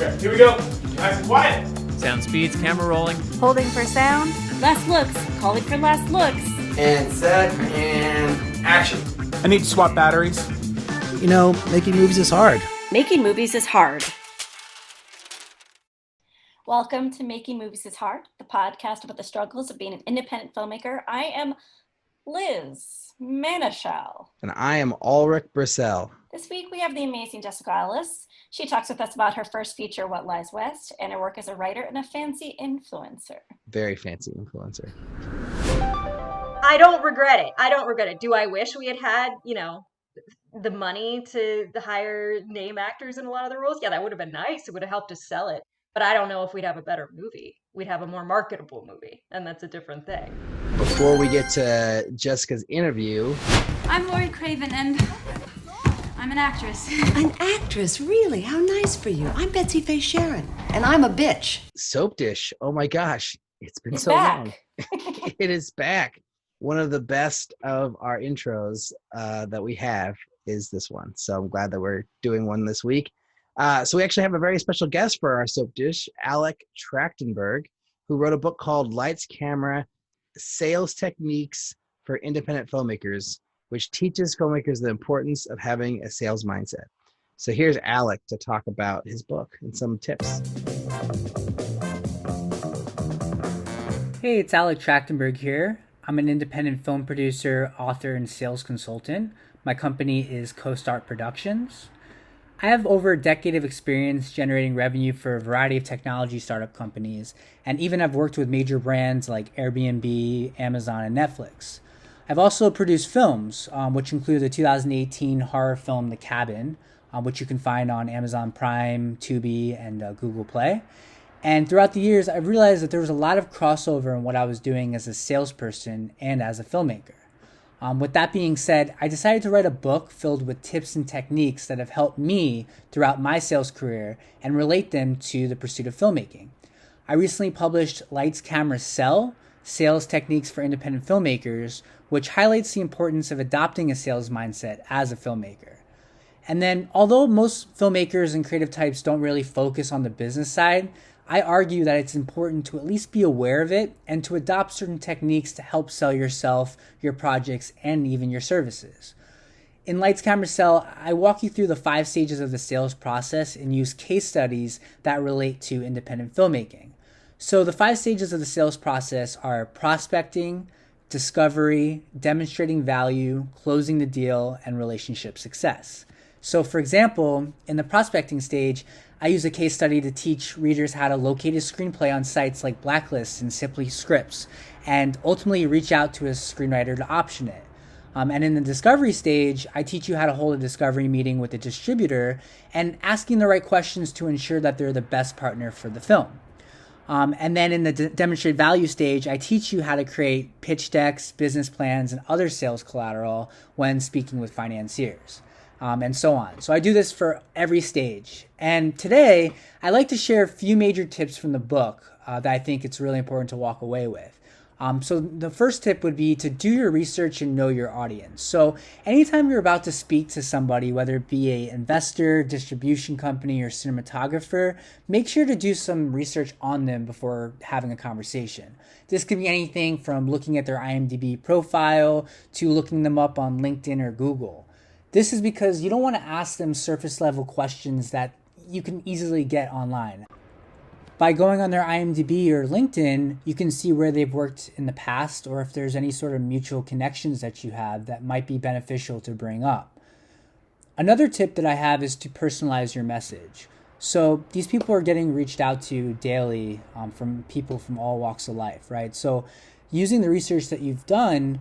Okay, here we go. Nice and quiet. Sound speeds, camera rolling. Holding for sound. Last looks. Calling for last looks. And set, and action. I need to swap batteries. You know, making movies is hard. Making movies is hard. Welcome to Making Movies is Hard, the podcast about the struggles of being an independent filmmaker. I am Liz Manischel. And I am Ulrich Brissell. This week we have the amazing Jessica Ellis. She talks with us about her first feature, What Lies West, and her work as a writer and a fancy influencer. Very fancy influencer. I don't regret it. Do I wish we had, the money to hire name actors in a lot of the roles? Yeah, that would have been nice. It would have helped us sell it. But I don't know if we'd have a better movie. We'd have a more marketable movie, and that's a different thing. Before we get to Jessica's interview... I'm Lori Craven, and I'm an actress. An actress? Really? How nice for you. I'm Betsy Faye Sharon, and I'm a bitch. Soap Dish. Oh my gosh. It's been It's so back. long. It is back. One of the best of our intros that we have is this one. So I'm glad that we're doing one this week. So we actually have a very special guest for our Soap Dish, Alec Trachtenberg, who wrote a book called Lights, Camera, Sales Techniques for Independent Filmmakers, which teaches filmmakers the importance of having a sales mindset. So here's Alec to talk about his book and some tips. Hey, it's Alec Trachtenberg here. I'm an independent film producer, author, and sales consultant. My company is CoStart Productions. I have over a decade of experience generating revenue for a variety of technology startup companies, and even have worked with major brands like Airbnb, Amazon, and Netflix. I've also produced films, which include the 2018 horror film The Cabin, which you can find on Amazon Prime, Tubi, and Google Play. And throughout the years, I've realized that there was a lot of crossover in what I was doing as a salesperson and as a filmmaker. With that being said, I decided to write a book filled with tips and techniques that have helped me throughout my sales career and relate them to the pursuit of filmmaking. I recently published Lights, Camera, Sell, Sales Techniques for Independent Filmmakers, which highlights the importance of adopting a sales mindset as a filmmaker. And then, although most filmmakers and creative types don't really focus on the business side, I argue that it's important to at least be aware of it and to adopt certain techniques to help sell yourself, your projects, and even your services. In Lights, Camera, Sell, I walk you through the 5 stages of the sales process and use case studies that relate to independent filmmaking. So the 5 stages of the sales process are prospecting, discovery, demonstrating value, closing the deal, and relationship success. So for example, in the prospecting stage, I use a case study to teach readers how to locate a screenplay on sites like Blacklist and Simply Scripts, and ultimately reach out to a screenwriter to option it. And in the discovery stage, I teach you how to hold a discovery meeting with a distributor and asking the right questions to ensure that they're the best partner for the film. And then in the demonstrate value stage, I teach you how to create pitch decks, business plans, and other sales collateral when speaking with financiers. And so on. So I do this for every stage. And today, I'd like to share a few major tips from the book that I think it's really important to walk away with. So the first tip would be to do your research and know your audience. So anytime you're about to speak to somebody, whether it be an investor, distribution company, or cinematographer, make sure to do some research on them before having a conversation. This could be anything from looking at their IMDb profile to looking them up on LinkedIn or Google. This is because you don't want to ask them surface level questions that you can easily get online. By going on their IMDb or LinkedIn, you can see where they've worked in the past or if there's any sort of mutual connections that you have that might be beneficial to bring up. Another tip that I have is to personalize your message. So these people are getting reached out to daily from people from all walks of life, right? So using the research that you've done,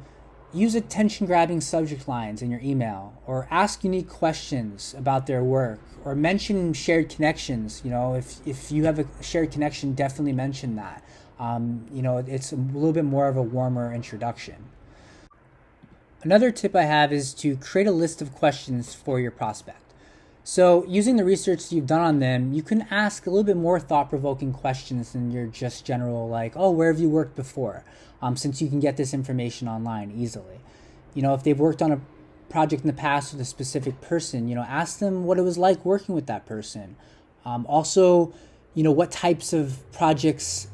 use attention-grabbing subject lines in your email, or ask unique questions about their work, or mention shared connections. If you have a shared connection, definitely mention that. It's a little bit more of a warmer introduction. Another tip I have is to create a list of questions for your prospect. So using the research you've done on them, you can ask a little bit more thought-provoking questions than your just general where have you worked before? Since you can get this information online easily. If they've worked on a project in the past with a specific person, ask them what it was like working with that person. Also, what types of projects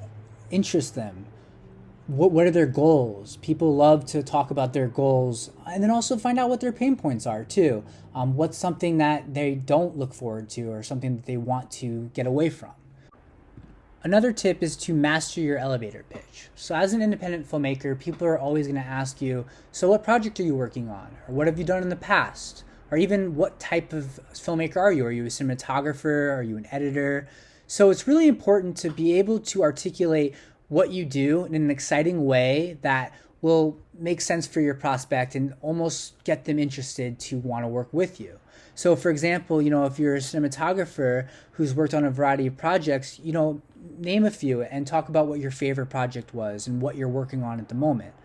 interest them. What are their goals? People love to talk about their goals, and then also find out what their pain points are too. What's something that they don't look forward to, or something that they want to get away from. Another tip is to master your elevator pitch. So as an independent filmmaker, people are always going to ask you, so what project are you working on? Or what have you done in the past? Or even what type of filmmaker are you? Are you a cinematographer? Are you an editor? So it's really important to be able to articulate what you do in an exciting way that will make sense for your prospect and almost get them interested to want to work with you. So for example, if you're a cinematographer who's worked on a variety of projects, name a few and talk about what your favorite project was and what you're working on at the moment.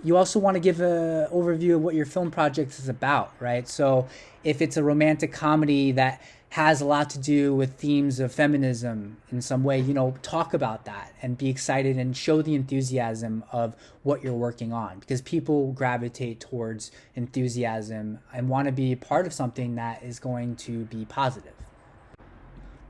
You also want to give an overview of what your film project is about, right? So if it's a romantic comedy that has a lot to do with themes of feminism in some way, talk about that and be excited and show the enthusiasm of what you're working on, because people gravitate towards enthusiasm and want to be part of something that is going to be positive.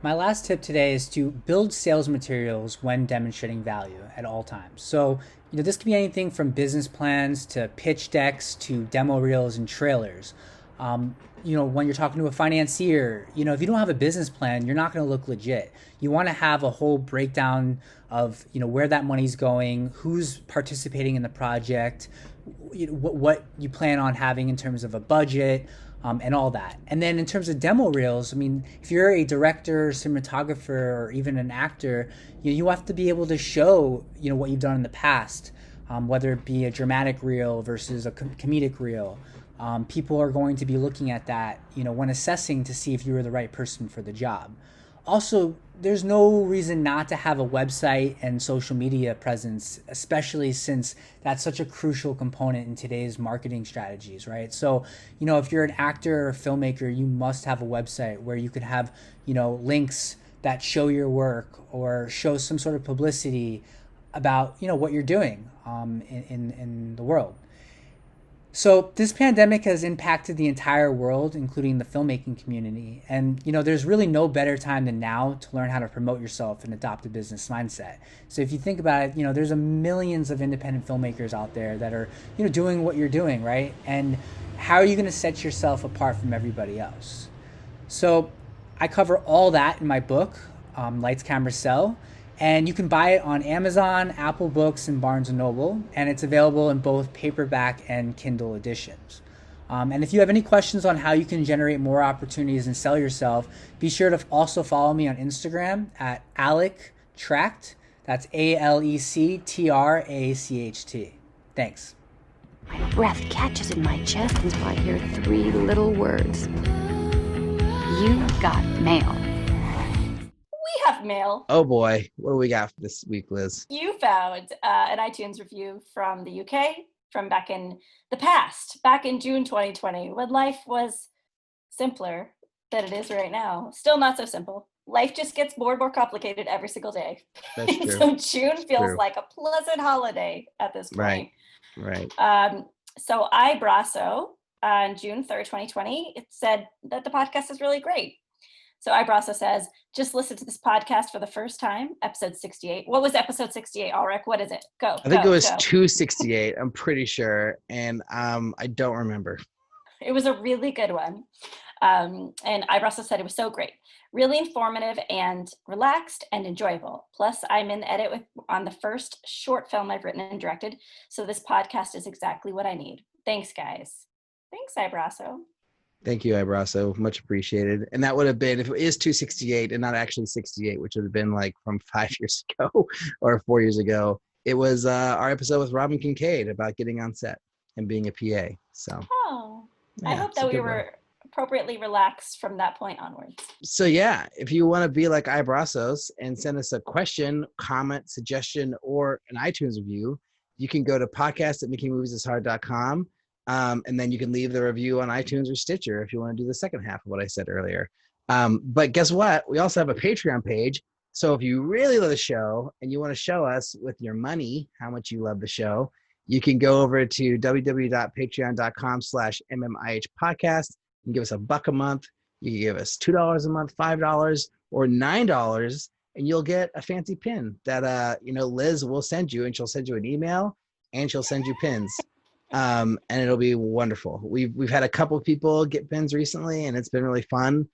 My last tip today is to build sales materials when demonstrating value at all times. So, this can be anything from business plans to pitch decks to demo reels and trailers. When you're talking to a financier, if you don't have a business plan, you're not going to look legit. You want to have a whole breakdown of, where that money's going, who's participating in the project, what you plan on having in terms of a budget, and all that. And then in terms of demo reels, if you're a director, cinematographer, or even an actor, you have to be able to show, what you've done in the past, whether it be a dramatic reel versus a comedic reel. People are going to be looking at that, when assessing to see if you were the right person for the job. Also, there's no reason not to have a website and social media presence, especially since that's such a crucial component in today's marketing strategies, right? So, if you're an actor or a filmmaker, you must have a website where you could have, links that show your work or show some sort of publicity about, what you're doing in the world. So this pandemic has impacted the entire world, including the filmmaking community. And, there's really no better time than now to learn how to promote yourself and adopt a business mindset. So if you think about it, there's millions of independent filmmakers out there that are, doing what you're doing, right? And how are you going to set yourself apart from everybody else? So I cover all that in my book, Lights, Camera, Sell. And you can buy it on Amazon, Apple Books, and Barnes & Noble. And it's available in both paperback and Kindle editions. And if you have any questions on how you can generate more opportunities and sell yourself, be sure to also follow me on Instagram at AlecTracht. That's AlecTracht. Thanks. My breath catches in my chest until I hear three little words. You got mail. We have mail. Oh boy, what do we got for this week, Liz? You found an iTunes review from the UK from back in the past, back in June 2020, when life was simpler than it is right now. Still not so simple. Life just gets more and more complicated every single day. That's true. So June feels like a pleasant holiday at this point. Right. So iBrasso on June 3rd, 2020, it said that the podcast is really great. So iBrasso says, just listen to this podcast for the first time, episode 68. What was episode 68, Ulrich? What is it? Go. I think it was 268, I'm pretty sure. And I don't remember. It was a really good one. And iBrasso said it was so great. Really informative and relaxed and enjoyable. Plus, I'm in edit on the first short film I've written and directed. So this podcast is exactly what I need. Thanks, guys. Thanks, iBrasso. Thank you, iBrasso. Much appreciated. And that would have been, if it is 268 and not actually 68, which would have been like from 5 years ago or 4 years ago, it was our episode with Robin Kincaid about getting on set and being a PA. So, yeah, I hope that we were appropriately relaxed from that point onwards. So yeah, if you want to be like iBrassos and send us a question, comment, suggestion, or an iTunes review, you can go to podcast@makingmoviesishard.com. And then you can leave the review on iTunes or Stitcher if you want to do the second half of what I said earlier. But guess what? We also have a Patreon page. So if you really love the show and you want to show us with your money how much you love the show, you can go over to www.patreon.com/MMIH podcast and give us $1 a month. You can give us $2 a month, $5, or $9, and you'll get a fancy pin that Liz will send you, and she'll send you an email and she'll send you pins. And it'll be wonderful. We've had a couple of people get pins recently, and it's been really fun.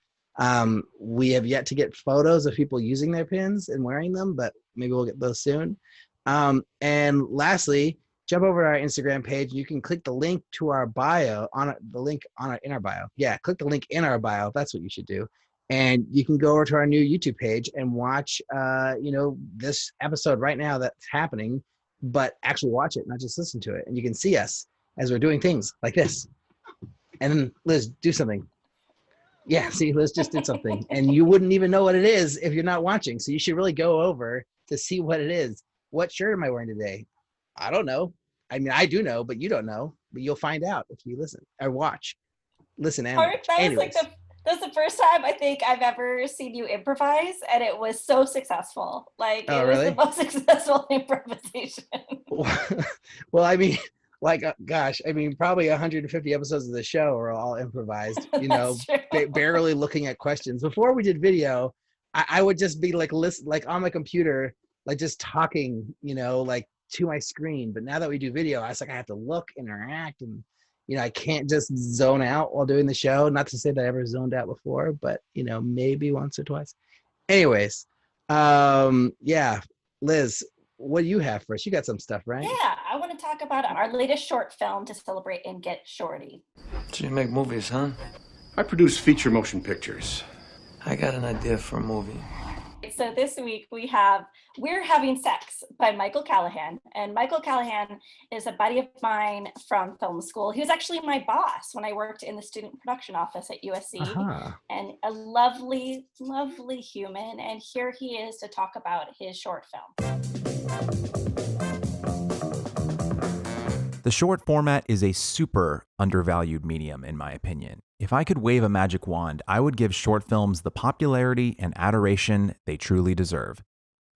We have yet to get photos of people using their pins and wearing them, but maybe we'll get those soon. And lastly, jump over to our Instagram page. You can click the link to our bio in our bio. Yeah, click the link in our bio. That's what you should do. And you can go over to our new YouTube page and watch, this episode right now that's happening, but actually watch it, not just listen to it. And you can see us as we're doing things like this. And then Liz, do something. Yeah, see, Liz just did something. And you wouldn't even know what it is if you're not watching. So you should really go over to see what it is. What shirt am I wearing today? I don't know. I mean, I do know, but you don't know. But you'll find out if you listen or watch. Listen and watch. That's the first time I think I've ever seen you improvise, and it was so successful. Like, it was the most successful improvisation. Well, I mean, probably 150 episodes of the show are all improvised, barely looking at questions. Before we did video, I would just be on my computer, just talking, to my screen. But now that we do video, I have to look, interact, and I can't just zone out while doing the show. Not to say that I ever zoned out before, but maybe once or twice. Anyways, Liz, what do you have for us? You got some stuff, right? Yeah, I want to talk about our latest short film to celebrate and get shorty. So you make movies, huh? I produce feature motion pictures. I got an idea for a movie. So this week we have We're Having Sex by Michael Callahan. And Michael Callahan is a buddy of mine from film school. He was actually my boss when I worked in the student production office at USC. And a lovely, lovely human. And here he is to talk about his short film. The short format is a super undervalued medium, in my opinion. If I could wave a magic wand, I would give short films the popularity and adoration they truly deserve.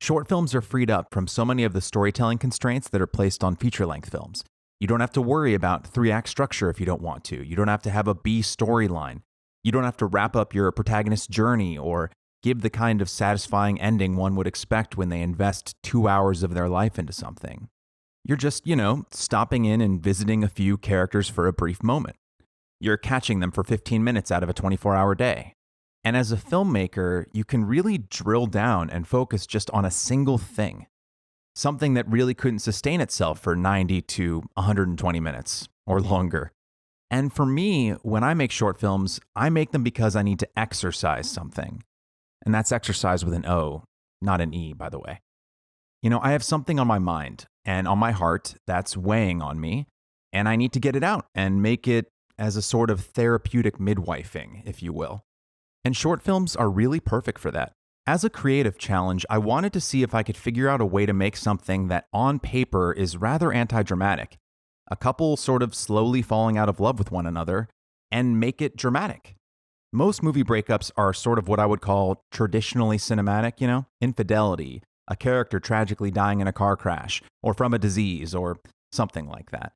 Short films are freed up from so many of the storytelling constraints that are placed on feature-length films. You don't have to worry about 3-act structure if you don't want to. You don't have to have a B storyline. You don't have to wrap up your protagonist's journey or give the kind of satisfying ending one would expect when they invest 2 hours of their life into something. You're just, stopping in and visiting a few characters for a brief moment. You're catching them for 15 minutes out of a 24-hour day. And as a filmmaker, you can really drill down and focus just on a single thing. Something that really couldn't sustain itself for 90 to 120 minutes or longer. And for me, when I make short films, I make them because I need to exercise something. And that's exercise with an O, not an E, by the way. I have something on my mind and on my heart that's weighing on me, and I need to get it out and make it as a sort of therapeutic midwifing, if you will. And short films are really perfect for that. As a creative challenge, I wanted to see if I could figure out a way to make something that on paper is rather anti-dramatic, a couple sort of slowly falling out of love with one another, and make it dramatic. Most movie breakups are sort of what I would call traditionally cinematic, infidelity, a character tragically dying in a car crash, or from a disease, or something like that.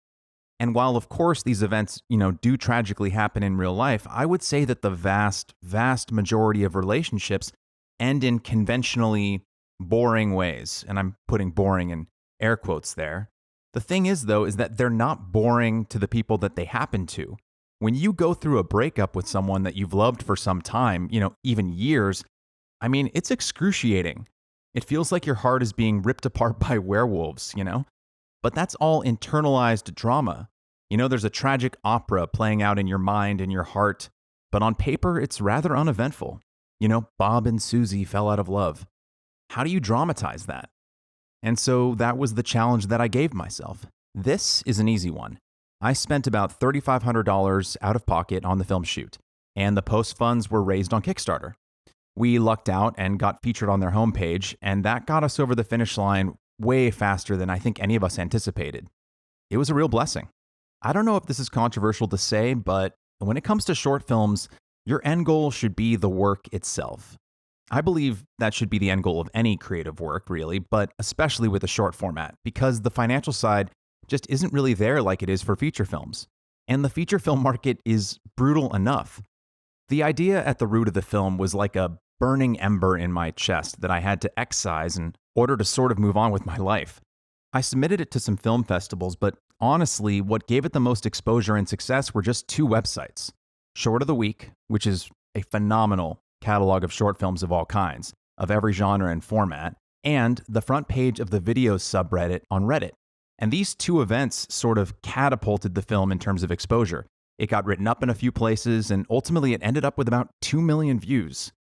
And while, of course, these events, do tragically happen in real life, I would say that the vast, vast majority of relationships end in conventionally boring ways. And I'm putting boring in air quotes there. The thing is, though, is that they're not boring to the people that they happen to. When you go through a breakup with someone that you've loved for some time, even years, it's excruciating. It feels like your heart is being ripped apart by werewolves, But that's all internalized drama. There's a tragic opera playing out in your mind and your heart, but on paper, it's rather uneventful. Bob and Susie fell out of love. How do you dramatize that? And so that was the challenge that I gave myself. This is an easy one. I spent about $3,500 out of pocket on the film shoot, and the post funds were raised on Kickstarter. We lucked out and got featured on their homepage, and that got us over the finish line way faster than I think any of us anticipated. It was a real blessing. I don't know if this is controversial to say, but when it comes to short films, your end goal should be the work itself. I believe that should be the end goal of any creative work, really, but especially with a short format, because the financial side just isn't really there like it is for feature films. And the feature film market is brutal enough. The idea at the root of the film was like a burning ember in my chest that I had to excise in order to sort of move on with my life. I submitted it to some film festivals, but honestly, what gave it the most exposure and success were just two websites. Short of the Week, which is a phenomenal catalog of short films of all kinds, of every genre and format, and the front page of the videos subreddit on Reddit. And these two events sort of catapulted the film in terms of exposure. It got written up in a few places, and ultimately it ended up with about 2 million views.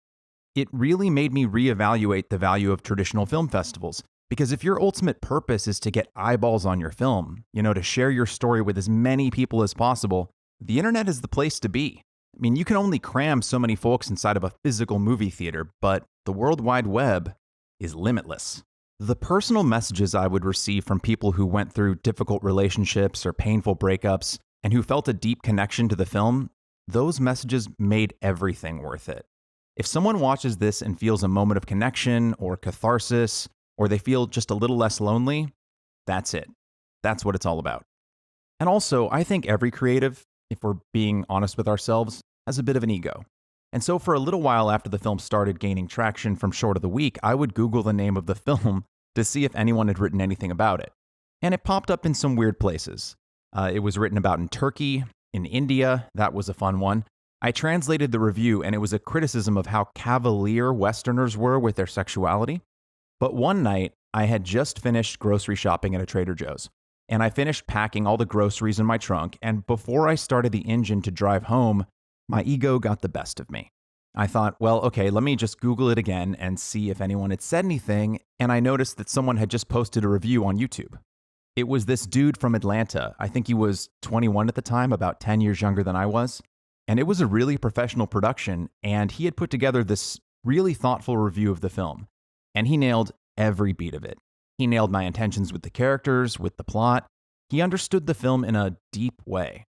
It really made me reevaluate the value of traditional film festivals, because if your ultimate purpose is to get eyeballs on your film, to share your story with as many people as possible, the internet is the place to be. I mean, you can only cram so many folks inside of a physical movie theater, but the World Wide Web is limitless. The personal messages I would receive from people who went through difficult relationships or painful breakups and who felt a deep connection to the film, those messages made everything worth it. If someone watches this and feels a moment of connection or catharsis, or they feel just a little less lonely, that's it. That's what it's all about. And also, I think every creative, if we're being honest with ourselves, has a bit of an ego. And so for a little while after the film started gaining traction from Short of the Week, I would Google the name of the film to see if anyone had written anything about it. And it popped up in some weird places. It was written about in Turkey, in India. That was a fun one. I translated the review, and it was a criticism of how cavalier Westerners were with their sexuality. But one night, I had just finished grocery shopping at a Trader Joe's, and I finished packing all the groceries in my trunk, and before I started the engine to drive home, my ego got the best of me. I thought, well, okay, let me just Google it again and see if anyone had said anything, and I noticed that someone had just posted a review on YouTube. It was this dude from Atlanta. I think he was 21 at the time, about 10 years younger than I was, and it was a really professional production, and he had put together this really thoughtful review of the film, and he nailed every beat of it. He nailed my intentions with the characters, with the plot. He understood the film in a deep way.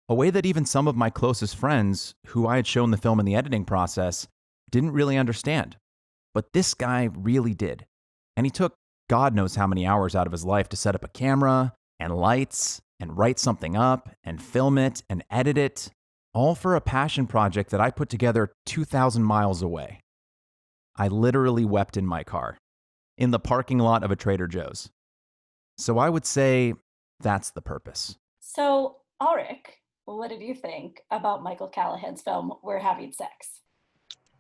A way that even some of my closest friends, who I had shown the film in the editing process, didn't really understand. But this guy really did. And he took God knows how many hours out of his life to set up a camera, and lights, and write something up, and film it, and edit it, all for a passion project that I put together 2,000 miles away. I literally wept in my car, in the parking lot of a Trader Joe's. So I would say that's the purpose. So, Ulrich, what did you think about Michael Callahan's film, We're Having Sex?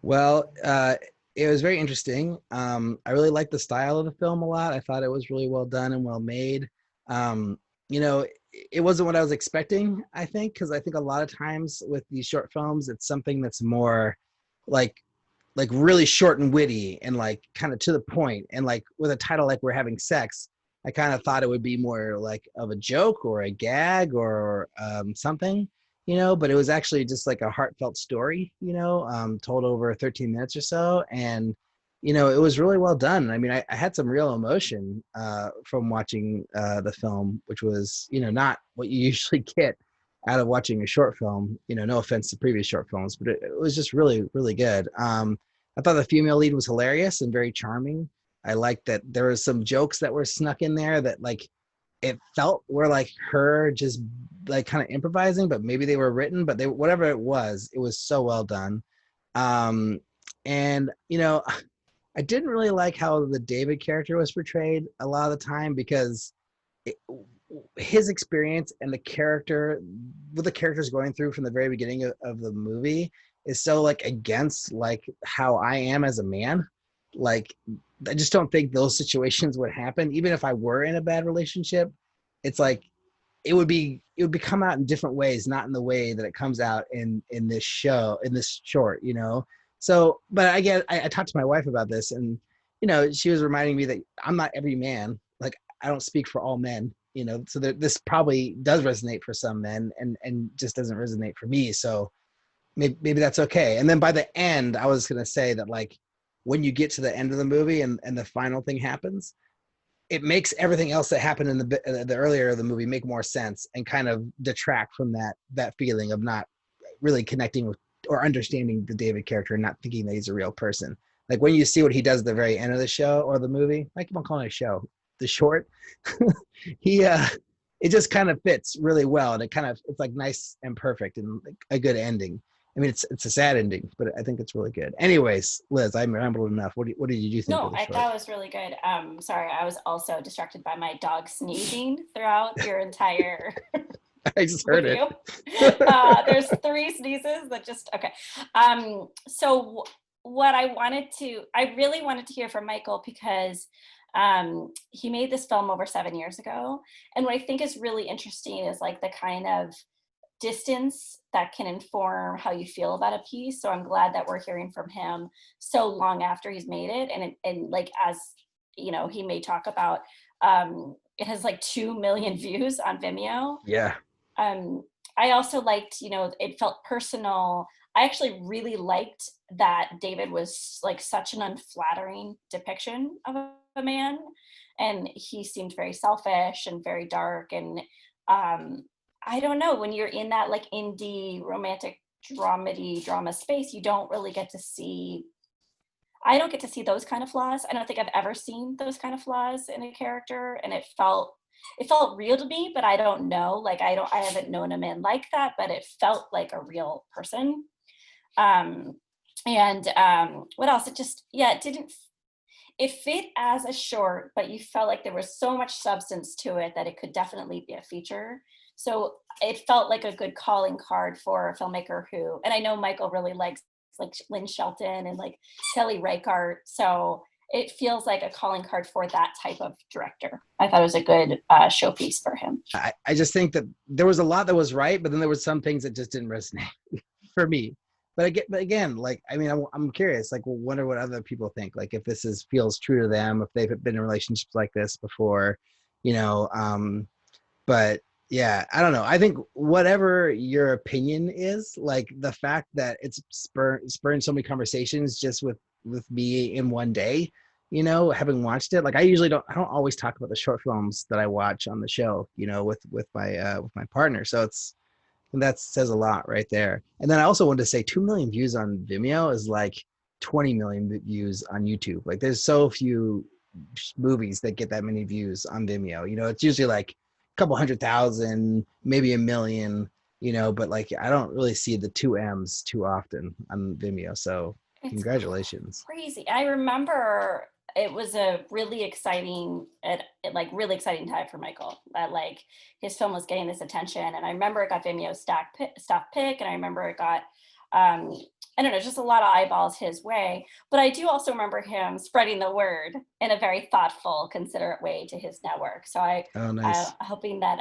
Well, it was very interesting. I really liked the style of the film a lot. I thought it was really well done and well made. It wasn't what I was expecting, I think, because I think a lot of times with these short films, it's something that's more like really short and witty and like kind of to the point. And like with a title like We're Having Sex, I kind of thought it would be more like of a joke or a gag or something, but it was actually just like a heartfelt story, told over 13 minutes or so. And, it was really well done. I mean, I had some real emotion from watching the film, which was, not what you usually get out of watching a short film, no offense to previous short films, but it was just really, really good. I thought the female lead was hilarious and very charming. I liked that there was some jokes that were snuck in there that like it felt were like her just like kind of improvising, but maybe they were written, but whatever it was so well done. I didn't really like how the David character was portrayed a lot of the time because his experience and what the character's going through from the very beginning of the movie is so like against like how I am as a man. Like, I just don't think those situations would happen. Even if I were in a bad relationship, it's like, it would come out in different ways, not in the way that it comes out in this short, So, but I talked to my wife about this and, she was reminding me that I'm not every man. Like, I don't speak for all men, so this probably does resonate for some men and just doesn't resonate for me. So maybe that's okay. And then by the end, I was going to say that like, when you get to the end of the movie and the final thing happens, it makes everything else that happened in the earlier of the movie make more sense and kind of detract from that feeling of not really connecting with or understanding the David character and not thinking that he's a real person. Like when you see what he does at the very end of the show or the movie, I keep on calling it a show, the short, it just kind of fits really well. And it's like nice and perfect and like a good ending. I mean, it's a sad ending, but I think it's really good. Anyways, Liz, I rambled enough. What did you think of No, the I short? thought it was really good. Sorry, I was also distracted by my dog sneezing throughout your entire I just heard it. review. There's 3 sneezes that just okay. So what I really wanted to hear from Michael because he made this film over 7 years ago, and what I think is really interesting is like the kind of distance that can inform how you feel about a piece. So I'm glad that we're hearing from him so long after he's made it, and like as you know, he may talk about it has like 2 million views on Vimeo. Yeah. I also liked, you know, it felt personal. I actually really liked that David was like such an unflattering depiction of a man, and he seemed very selfish and very dark. And I don't know, when you're in that like indie romantic drama space, you don't really get to see. I don't get to see those kind of flaws. I don't think I've ever seen those kind of flaws in a character, and it felt real to me, but I don't know. Like I haven't known a man like that, but it felt like a real person. Um, and what else? It didn't. It fit as a short, but you felt like there was so much substance to it that it could definitely be a feature. So it felt like a good calling card for a filmmaker who, and I know Michael really likes like Lynn Shelton and like Kelly Reichardt. So it feels like a calling card for that type of director. I thought it was a good showpiece for him. I just think that there was a lot that was right, but then there were some things that just didn't resonate for me. But again, like, I mean, I'm curious, like, wonder what other people think, like if this feels true to them, if they've been in relationships like this before, you know. But yeah, I don't know. I think whatever your opinion is, like the fact that it's spurring so many conversations just with me in one day, you know, having watched it. Like I don't always talk about the short films that I watch on the show, you know, with my partner. So that says a lot right there. And then I also wanted to say 2 million views on Vimeo is like 20 million views on YouTube. Like there's so few movies that get that many views on Vimeo. You know, it's usually like a couple 100,000, maybe 1 million, you know, but like I don't really see the 2 M's too often on Vimeo. So congratulations. Crazy. I remember it was a really exciting really exciting time for Michael, that like his film was getting this attention. And I remember it got Vimeo staff pick, and I remember it got I don't know, just a lot of eyeballs his way. But I do also remember him spreading the word in a very thoughtful, considerate way to his network. So I'm hoping that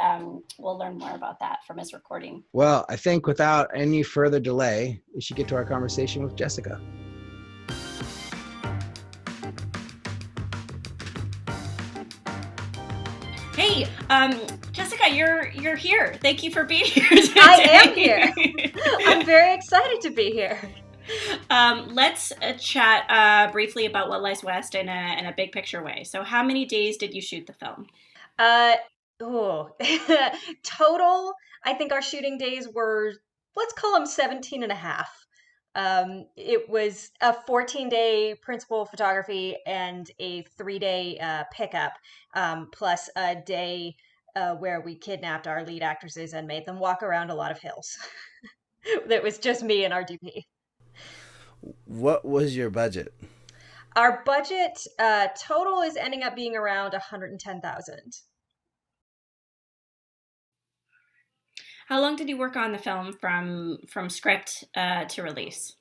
we'll learn more about that from his recording. Well, I think without any further delay, we should get to our conversation with Jessica. Hey, Jessica, you're here. Thank you for being here today. I am here. I'm very excited to be here. Let's chat briefly about What Lies West in a big picture way. So how many days did you shoot the film? Total, I think our shooting days were, let's call them 17 and a half. It was a 14-day principal photography and a 3-day pickup, plus a day where we kidnapped our lead actresses and made them walk around a lot of hills. That was just me and our DP. What was your budget? Our budget total is ending up being around 110,000. How long did you work on the film from script to release?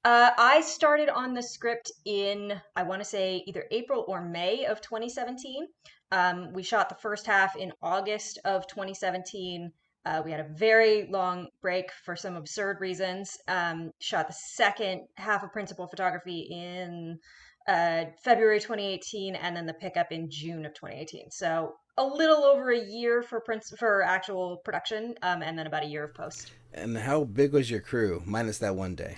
I started on the script in, I want to say, either April or May of 2017. We shot the first half in August of 2017. We had a very long break for some absurd reasons. Shot the second half of principal photography in February 2018, and then the pickup in June of 2018. So a little over a year for actual production, and then about a year of post. And how big was your crew, minus that one day?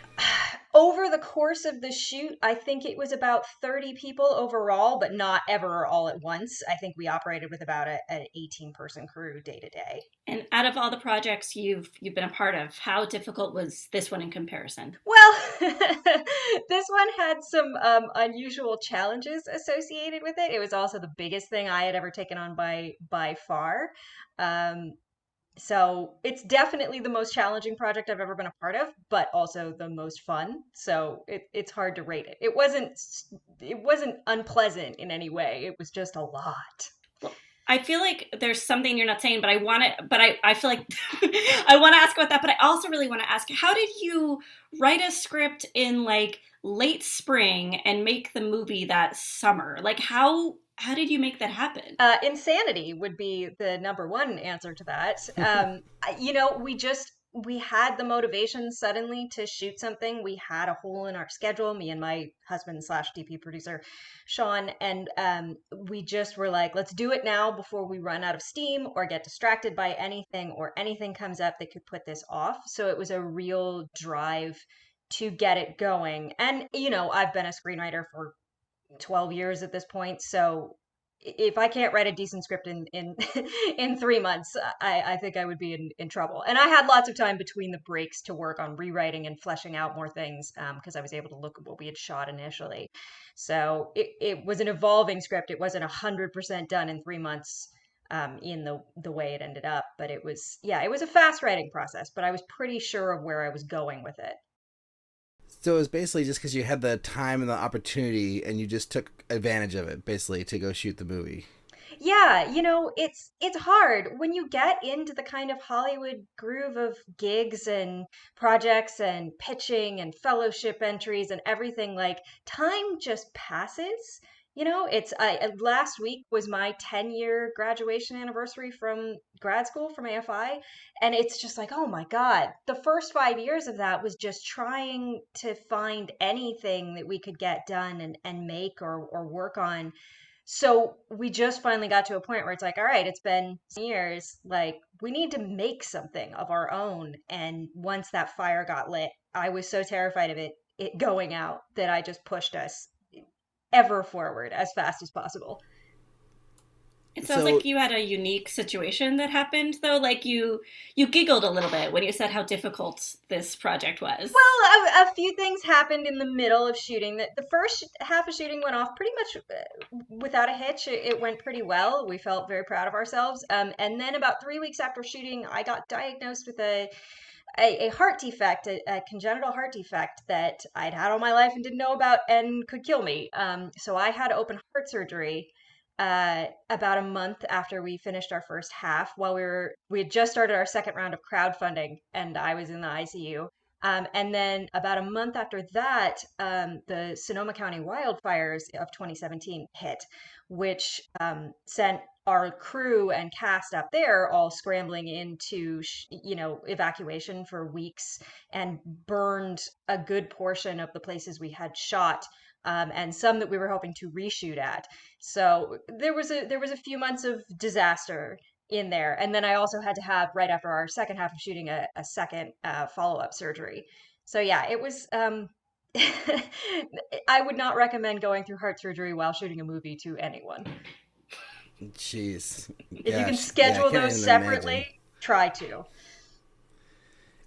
Over the course of the shoot, I think it was about 30 people overall, but not ever all at once. I think we operated with about an 18-person crew day to day. And out of all the projects you've been a part of, how difficult was this one in comparison? Well, this one had some unusual challenges associated with it. It was also the biggest thing I had ever taken on by far. So it's definitely the most challenging project I've ever been a part of, but also the most fun. So it's hard to rate it. It wasn't unpleasant in any way. It was just a lot. I feel like there's something you're not saying, but I feel like I want to ask about that, but I also really want to ask, how did you write a script in like late spring and make the movie that summer? Like how did you make that happen? Insanity would be the number one answer to that. We had the motivation suddenly to shoot something. We had a hole in our schedule, me and my husband slash DP producer, Sean, and we just were like, let's do it now before we run out of steam or get distracted by anything or anything comes up that could put this off. So it was a real drive to get it going. And, I've been a screenwriter for 12 years at this point. So if I can't write a decent script in in 3 months, I think I would be in trouble. And I had lots of time between the breaks to work on rewriting and fleshing out more things because I was able to look at what we had shot initially. So it was an evolving script. It wasn't 100% done in 3 months in the way it ended up, but it was a fast writing process. But I was pretty sure of where I was going with it. So it was basically just because you had the time and the opportunity and you just took advantage of it, basically, to go shoot the movie. Yeah, it's hard when you get into the kind of Hollywood groove of gigs and projects and pitching and fellowship entries and everything. Like time just passes. It's last week was my 10-year graduation anniversary from grad school from AFI, and it's just like, oh my God, the first 5 years of that was just trying to find anything that we could get done and make or work on. So we just finally got to a point where it's like, all right, it's been years. Like, we need to make something of our own. And once that fire got lit, I was so terrified of it going out that I just pushed us ever forward as fast as possible. It sounds like you had a unique situation that happened, though. Like you giggled a little bit when you said how difficult this project was. Well, a few things happened in the middle of shooting. The first half of shooting went off pretty much without a hitch. It went pretty well. We felt very proud of ourselves. And then about 3 weeks after shooting, I got diagnosed with a heart defect, a congenital heart defect that I'd had all my life and didn't know about and could kill me. So I had open heart surgery about a month after we finished our first half, while we had just started our second round of crowdfunding, and I was in the ICU. And then about a month after that, the Sonoma County wildfires of 2017 hit, which sent our crew and cast up there all scrambling into, evacuation for weeks and burned a good portion of the places we had shot. And some that we were hoping to reshoot at. So there was a few months of disaster in there, and then I also had to have right after our second half of shooting a second follow-up surgery. So yeah, it was. I would not recommend going through heart surgery while shooting a movie to anyone. Jeez. If you can schedule those separately, try to.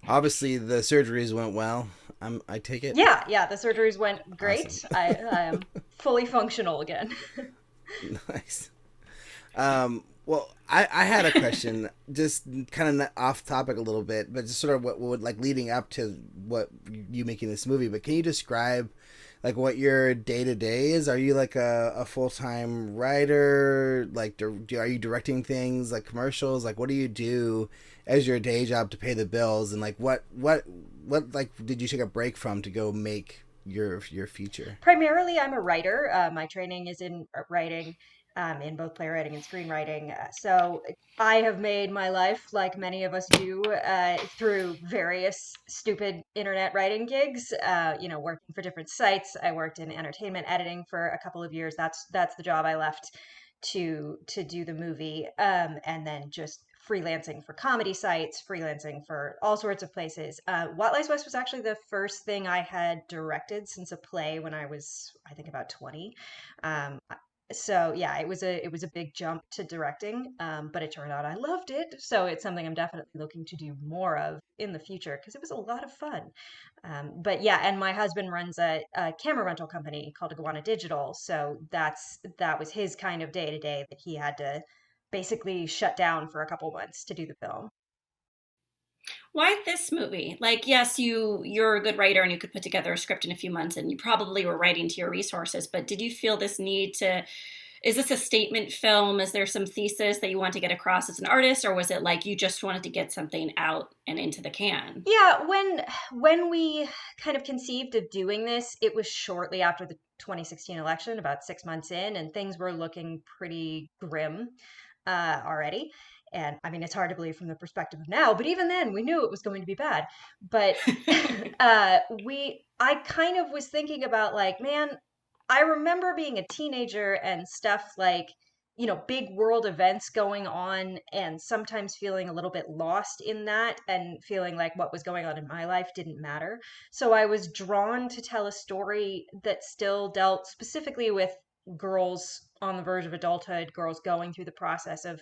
Obviously, the surgeries went well. I take it. Yeah, the surgeries went great. Awesome. I am fully functional again. Nice. Well, I had a question, just kind of off topic a little bit, but just sort of what would like leading up to what you making this movie. But can you describe like what your day to day is? Are you like a full time writer? Like, are you directing things like commercials? Like, what do you do as your day job to pay the bills? And like, what like did you take a break from to go make your feature? Primarily, I'm a writer. My training is in writing. In both playwriting and screenwriting. So I have made my life, like many of us do, through various stupid internet writing gigs, working for different sites. I worked in entertainment editing for a couple of years. That's the job I left to do the movie. And then just freelancing for comedy sites, freelancing for all sorts of places. What Lies West was actually the first thing I had directed since a play when I was, I think, about 20. So yeah, it was a big jump to directing, but it turned out I loved it. So it's something I'm definitely looking to do more of in the future because it was a lot of fun. But yeah, and my husband runs a camera rental company called Iguana Digital, so that was his kind of day to day that he had to basically shut down for a couple months to do the film. Why this movie? Like, yes, you're a good writer and you could put together a script in a few months and you probably were writing to your resources, but did you feel this need to, is this a statement film? Is there some thesis that you want to get across as an artist, or was it like you just wanted to get something out and into the can? Yeah, when we kind of conceived of doing this, it was shortly after the 2016 election, about 6 months in, and things were looking pretty grim already. And I mean, it's hard to believe from the perspective of now, but even then, we knew it was going to be bad. But I kind of was thinking about like, man, I remember being a teenager and stuff like, big world events going on, and sometimes feeling a little bit lost in that and feeling like what was going on in my life didn't matter. So I was drawn to tell a story that still dealt specifically with girls on the verge of adulthood, girls going through the process of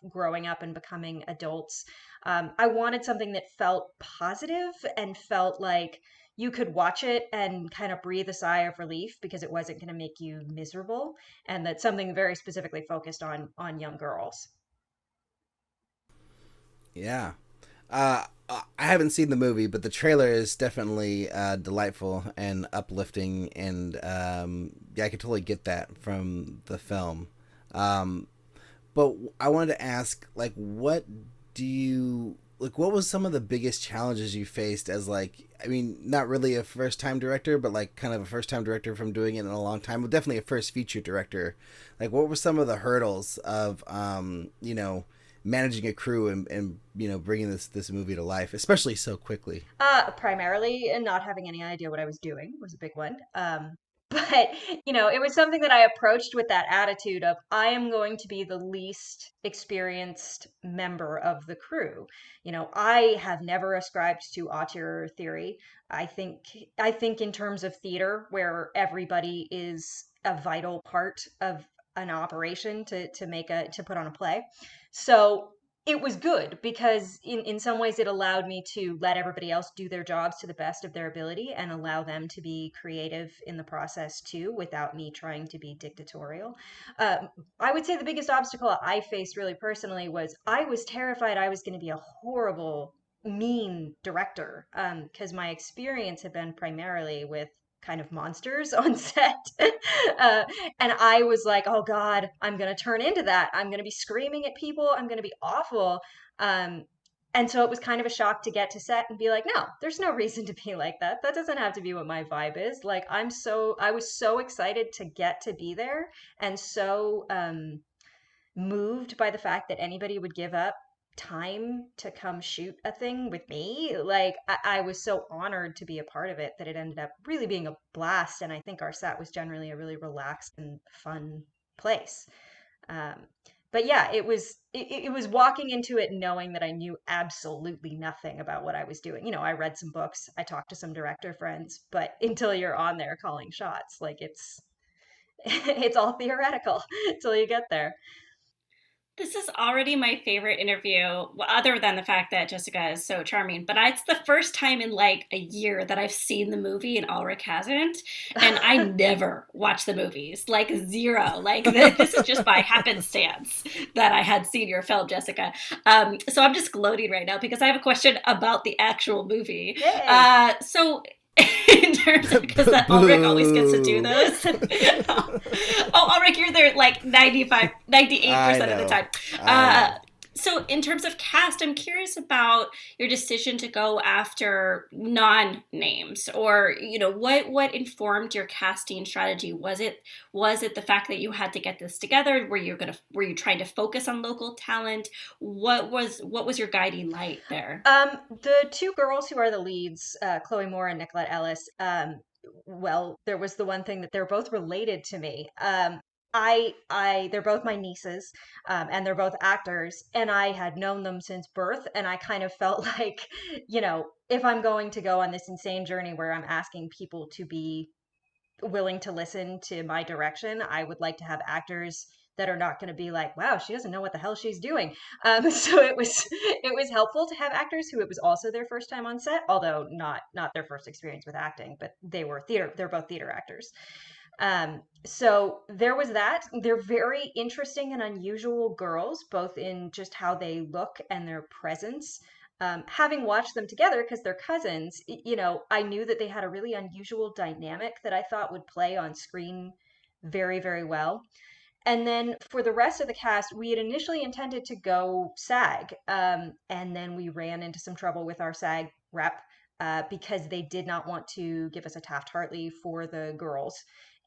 growing up and becoming adults. I wanted something that felt positive and felt like you could watch it and kind of breathe a sigh of relief because it wasn't going to make you miserable, and that's something very specifically focused on young girls. Yeah. I haven't seen the movie, but the trailer is definitely delightful and uplifting, and yeah, I could totally get that from the film. Um, but I wanted to ask, like, what was some of the biggest challenges you faced as, like, I mean, not really a first time director, but like kind of a first time director from doing it in a long time, but definitely a first feature director. Like, what were some of the hurdles of, managing a crew and bringing this movie to life, especially so quickly? Primarily, not having any idea what I was doing was a big one. But it was something that I approached with that attitude of I am going to be the least experienced member of the crew. I have never ascribed to auteur theory. I think in terms of theater, where everybody is a vital part of an operation to put on a play. So it was good because in some ways it allowed me to let everybody else do their jobs to the best of their ability and allow them to be creative in the process too, without me trying to be dictatorial. um, I would say the biggest obstacle I faced really personally was I was terrified I was going to be a horrible, mean director, because my experience had been primarily with kind of monsters on set. uh, and I was like, oh God, I'm going to turn into that. I'm going to be screaming at people. I'm going to be awful. Um, and so it was kind of a shock to get to set and be like, no, there's no reason to be like that. That doesn't have to be what my vibe is. Like, I was so excited to get to be there, and so moved by the fact that anybody would give up time to come shoot a thing with me. Like, I was so honored to be a part of it that it ended up really being a blast. And I think our set was generally a really relaxed and fun place. Um, but yeah, it was walking into it knowing that I knew absolutely nothing about what I was doing. I read some books, I talked to some director friends, but until you're on there calling shots, like it's all theoretical until you get there. This is already my favorite interview, other than the fact that Jessica is so charming. But it's the first time in like a year that I've seen the movie and Ulrich hasn't. And I never watch the movies, like zero. Like this is just by happenstance that I had seen your film, Jessica. So I'm just gloating right now because I have a question about the actual movie. So in terms of, because Ulrich always gets to do those. Oh, Ulrich, you're there like 95, 98% of the time. So in terms of cast, I'm curious about your decision to go after non-names, or what informed your casting strategy? Was it the fact that you had to get this together? Were you trying to focus on local talent? What was your guiding light there? The two girls who are the leads, Chloe Moore and Nicolette Ellis, well, there was the one thing that they're both related to me. They're both my nieces, and they're both actors, and I had known them since birth, and I kind of felt like, if I'm going to go on this insane journey where I'm asking people to be willing to listen to my direction, I would like to have actors that are not going to be like, wow, she doesn't know what the hell she's doing. So it was helpful to have actors who it was also their first time on set, although not their first experience with acting, but they're both theater actors. So there was that. They're very interesting and unusual girls, both in just how they look and their presence. having watched them together because they're cousins, I knew that they had a really unusual dynamic that I thought would play on screen very, very well. And then for the rest of the cast, we had initially intended to go SAG, and then we ran into some trouble with our SAG rep because they did not want to give us a Taft-Hartley for the girls,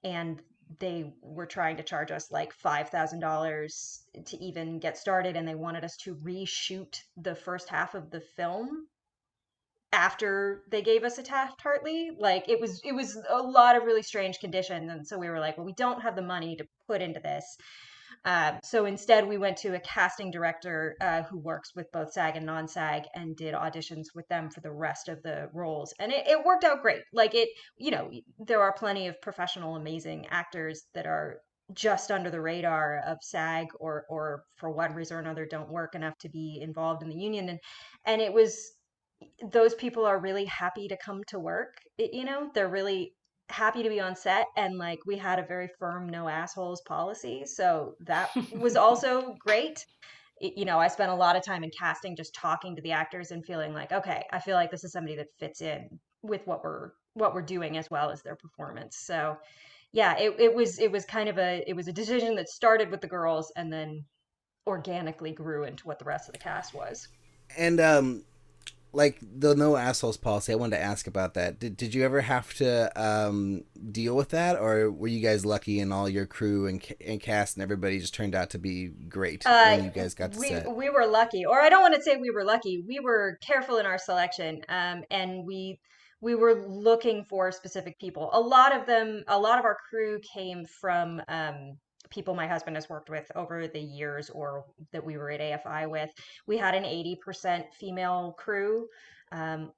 and they were trying to charge us like $5,000 to even get started, and they wanted us to reshoot the first half of the film after they gave us a Taft-Hartley. Like it was a lot of really strange conditions, and so we were like, well, we don't have the money to put into this. So instead, we went to a casting director who works with both SAG and non-SAG, and did auditions with them for the rest of the roles, and it worked out great. Like there are plenty of professional, amazing actors that are just under the radar of SAG, or for one reason or another don't work enough to be involved in the union, and it was those people are really happy to come to work. They're really happy to be on set, and like we had a very firm no assholes policy, so that was also great. I spent a lot of time in casting just talking to the actors and feeling like, okay, I feel like this is somebody that fits in with what we're doing as well as their performance. So yeah, it was kind of a decision that started with the girls and then organically grew into what the rest of the cast was. And like the no assholes policy, I wanted to ask about that. Did you ever have to deal with that, or were you guys lucky and all your crew and cast and everybody just turned out to be great when you guys got to set? We were lucky, or I don't want to say we were lucky. We were careful in our selection, and we were looking for specific people. A lot of our crew came from people my husband has worked with over the years, or that we were at AFI with. We had an 80% female crew,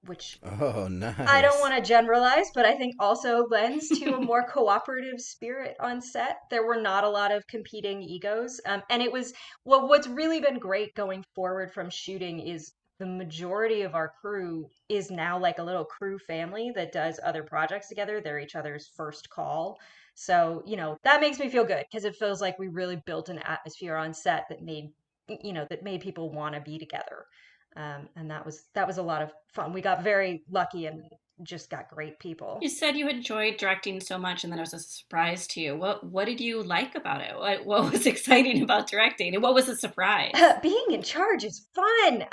which Oh, nice. I don't want to generalize, but I think also lends to a more cooperative spirit on set. There were not a lot of competing egos. And it was what's really been great going forward from shooting is the majority of our crew is now like a little crew family that does other projects together. They're each other's first call. So, that makes me feel good because it feels like we really built an atmosphere on set that made people want to be together. And that was a lot of fun. We got very lucky and just got great people. You said you enjoyed directing so much, and then it was a surprise to you. What did you like about it? What was exciting about directing, and what was a surprise? Being in charge is fun.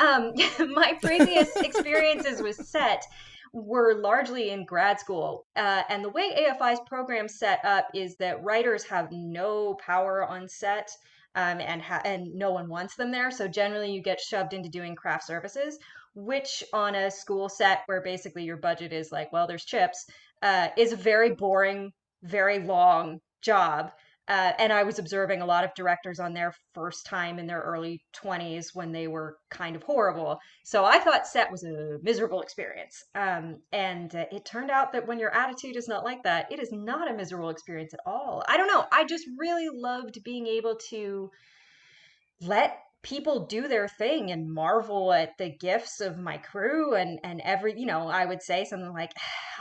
My previous experiences with set were largely in grad school, and the way AFI's program set up is that writers have no power on set. And no one wants them there. So generally, you get shoved into doing craft services, which on a school set where basically your budget is like, well, there's chips, is a very boring, very long job. And I was observing a lot of directors on their first time in their early 20s when they were kind of horrible. So I thought set was a miserable experience. And it turned out that when your attitude is not like that, it is not a miserable experience at all. I don't know. I just really loved being able to let people do their thing and marvel at the gifts of my crew, and I would say something like,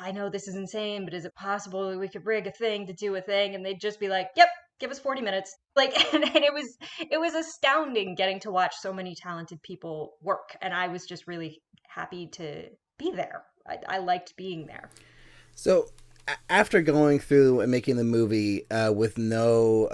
I know this is insane, but is it possible that we could rig a thing to do a thing? And they'd just be like, yep, give us 40 minutes. Like, and it was astounding getting to watch so many talented people work. And I was just really happy to be there. I liked being there. So after going through and making the movie with no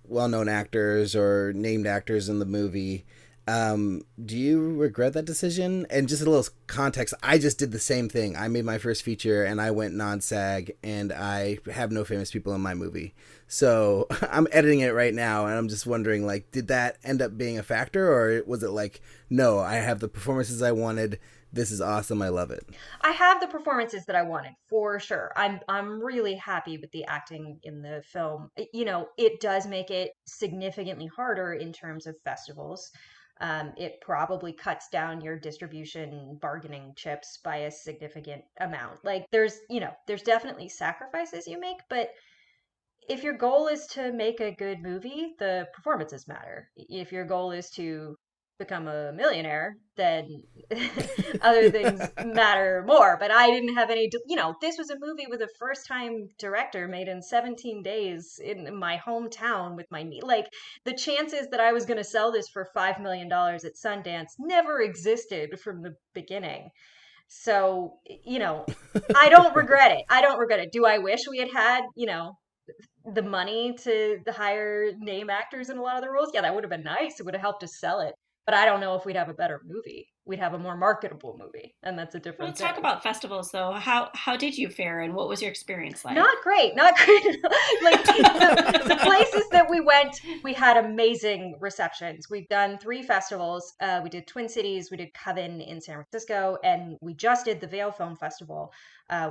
well-known actors or named actors in the movie, do you regret that decision? And just a little context, I just did the same thing. I made my first feature and I went non-SAG, and I have no famous people in my movie. So I'm editing it right now, and I'm just wondering, like, did that end up being a factor, or was it like, no, I have the performances I wanted, this is awesome, I love it? I have the performances that I wanted, for sure. I'm really happy with the acting in the film. It does make it significantly harder in terms of festivals. It probably cuts down your distribution bargaining chips by a significant amount. Like there's definitely sacrifices you make, but if your goal is to make a good movie, the performances matter. If your goal is to become a millionaire, then other things matter more. But I didn't have any, this was a movie with a first time director made in 17 days in my hometown with my knee. Like, the chances that I was going to sell this for $5 million at Sundance never existed from the beginning. So, I don't regret it. I don't regret it. Do I wish we had, the money to hire name actors in a lot of the roles? Yeah, that would have been nice. It would have helped us sell it. But I don't know if we'd have a better movie. We'd have a more marketable movie, and that's a Well, different let's thing. talk about festivals though. How did you fare and what was your experience like? Not great, not great. Like, the places that we went, we had amazing receptions. We've done 3 festivals. We did Twin Cities, we did Coven in San Francisco, and we just did the Vail Film Festival,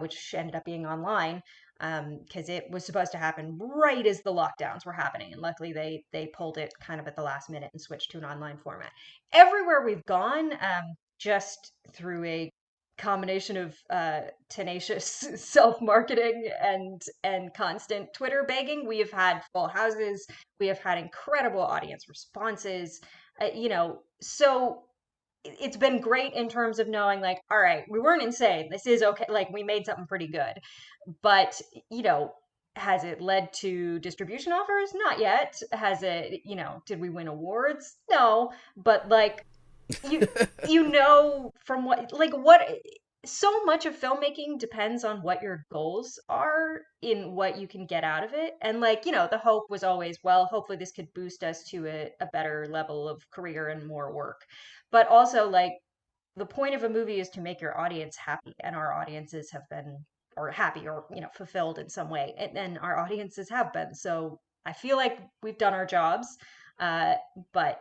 which ended up being online because it was supposed to happen right as the lockdowns were happening, and luckily they pulled it kind of at the last minute and switched to an online format. Everywhere we've gone, just through a combination of tenacious self-marketing and constant Twitter begging, we have had full houses. We have had incredible audience responses. So it's been great in terms of knowing, like, all right, we weren't insane. This is okay. Like, we made something pretty good. But, has it led to distribution offers? Not yet. Has it, did we win awards? No. But, like, you from what so much of filmmaking depends on what your goals are in what you can get out of it. And, like, the hope was always, well, hopefully this could boost us to a better level of career and more work. But also, like, the point of a movie is to make your audience happy, and our audiences have been, or happy, or fulfilled in some way, and our audiences have been. So I feel like we've done our jobs. But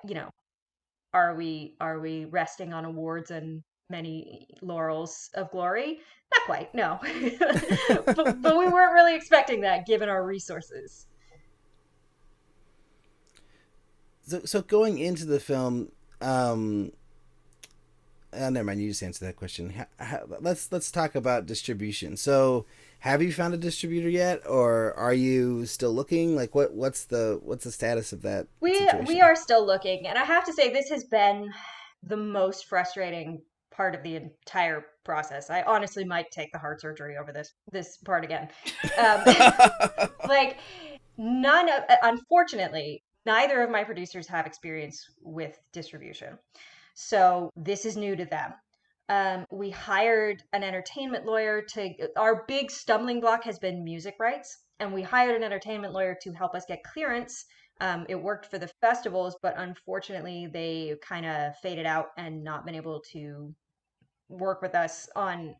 are we resting on awards and many laurels of glory? Not quite, no. but we weren't really expecting that given our resources. So going into the film, never mind. You just answered that question. Let's talk about distribution. So, have you found a distributor yet, or are you still looking? Like, what's the status of that situation? We are still looking, and I have to say this has been the most frustrating part of the entire process. I honestly might take the heart surgery over this part again. Like, unfortunately, neither of my producers have experience with distribution. So this is new to them. We hired an entertainment lawyer our big stumbling block has been music rights, and we hired an entertainment lawyer to help us get clearance. It worked for the festivals, but unfortunately they kind of faded out and not been able to work with us on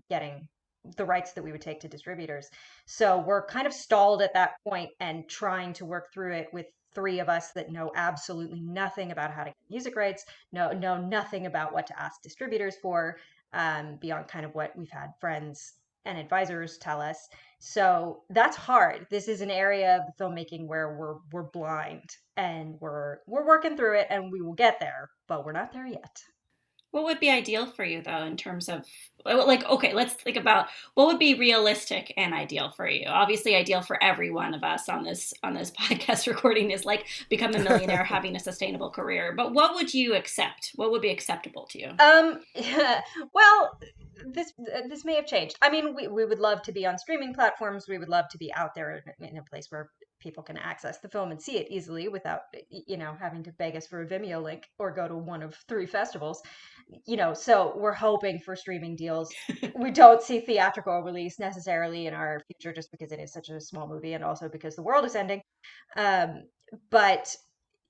getting the rights that we would take to distributors. So we're kind of stalled at that point and trying to work through it with 3 of us that know absolutely nothing about how to get music rights, know nothing about what to ask distributors for, beyond kind of what we've had friends and advisors tell us. So that's hard. This is an area of filmmaking where we're blind, and we're working through it, and we will get there, but we're not there yet. What would be ideal for you though, in terms of, like, okay, let's think about what would be realistic and ideal for you. Obviously ideal for every one of us on this podcast recording is, like, become a millionaire, having a sustainable career. But what would you accept? What would be acceptable to you? Well, this may have changed. I mean, we would love to be on streaming platforms. We would love to be out there in a place where people can access the film and see it easily without, having to beg us for a Vimeo link or go to one of 3 festivals. So we're hoping for streaming deals. We don't see theatrical release necessarily in our future, just because it is such a small movie, and also because the world is ending. But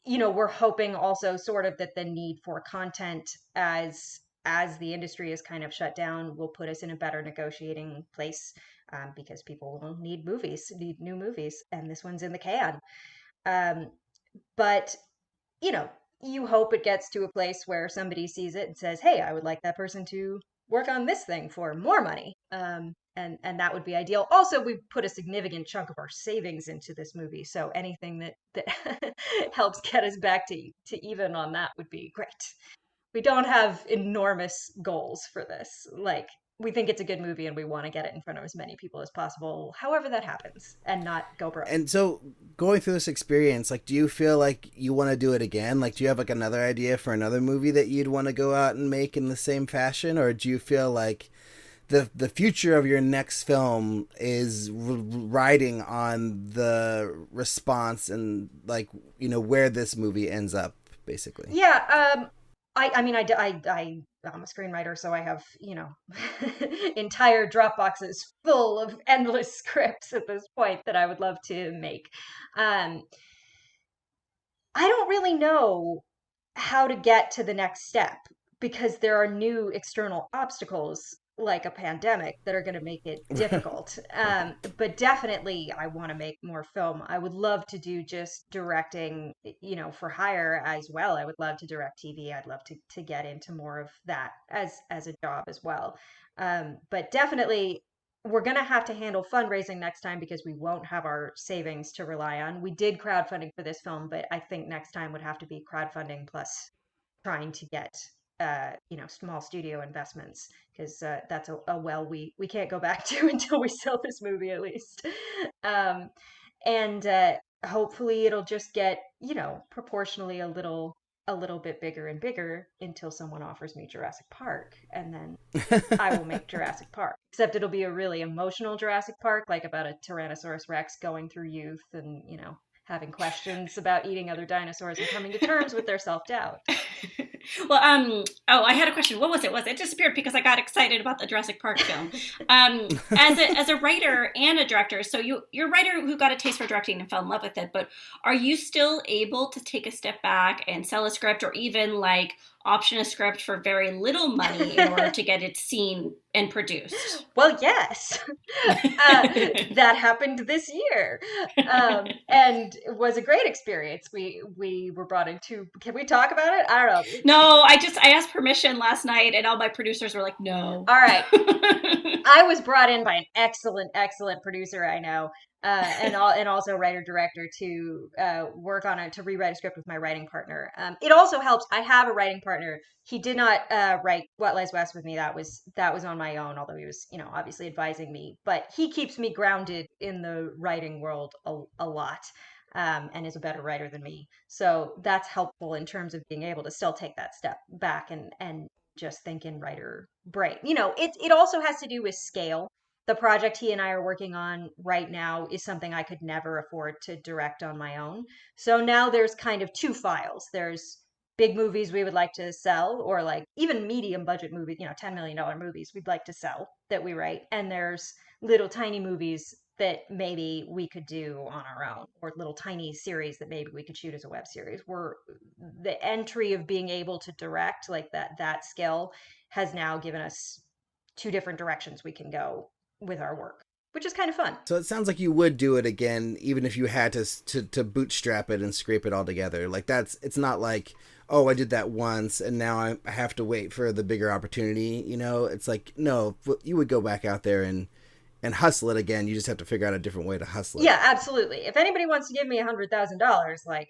we're hoping also sort of that the need for content as the industry is kind of shut down will put us in a better negotiating place, because people will need new movies, and this one's in the can. But you hope it gets to a place where somebody sees it and says, hey, I would like that person to work on this thing for more money. And that would be ideal. Also, we put a significant chunk of our savings into this movie, so anything that helps get us back to even on that would be great. We don't have enormous goals for this. Like, we think it's a good movie and we want to get it in front of as many people as possible, however that happens, and not go broke. And so going through this experience, like, do you feel like you want to do it again? Like, do you have like another idea for another movie that you'd want to go out and make in the same fashion? Or do you feel like the future of your next film is riding on the response and, like, you know, where this movie ends up, basically? Yeah, I mean, I'm a screenwriter, so I have, entire Dropboxes full of endless scripts at this point that I would love to make. I don't really know how to get to the next step because there are new external obstacles like a pandemic that are going to make it difficult. But definitely I want to make more film. I would love to do just directing, for hire as well. I would love to direct TV. I'd love to get into more of that as a job as well. But definitely we're going to have to handle fundraising next time because we won't have our savings to rely on. We did crowdfunding for this film, but I think next time would have to be crowdfunding plus trying to get small studio investments because that's a well we can't go back to until we sell this movie at least. And hopefully it'll just get proportionally a little bit bigger and bigger until someone offers me Jurassic Park, and then I will make Jurassic Park. Except it'll be a really emotional Jurassic Park, like about a Tyrannosaurus Rex going through youth and having questions about eating other dinosaurs and coming to terms with their self-doubt. Well, I had a question. What was it? It disappeared because I got excited about the Jurassic Park film. As a writer and a director, so you're a writer who got a taste for directing and fell in love with it, but are you still able to take a step back and sell a script or even like option a script for very little money in order to get it seen and produced? Well, yes. That happened this year. And it was a great experience. We were brought into, can we talk about it? I don't know. No, I asked permission last night and all my producers were like, no. All right. I was brought in by an excellent producer I know. And also writer-director to work on it, to rewrite a script with my writing partner. It also helps. I have a writing partner. He did not write What Lies West with me. That was on my own, although he was, obviously advising me. But he keeps me grounded in the writing world a lot, and is a better writer than me. So that's helpful in terms of being able to still take that step back and just think in writer brain. It also has to do with scale. The project he and I are working on right now is something I could never afford to direct on my own. So now there's kind of two files. There's big movies we would like to sell, or like even medium budget movies, $10 million movies we'd like to sell that we write. And there's little tiny movies that maybe we could do on our own, or little tiny series that maybe we could shoot as a web series. The entry of being able to direct like that skill has now given us two different directions we can go with our work, which is kind of fun. So it sounds like you would do it again, even if you had to bootstrap it and scrape it all together. Like it's not like, oh, I did that once and now I have to wait for the bigger opportunity. It's like, no, you would go back out there and hustle it again. You just have to figure out a different way to hustle it. Yeah, absolutely. If anybody wants to give me $100,000, like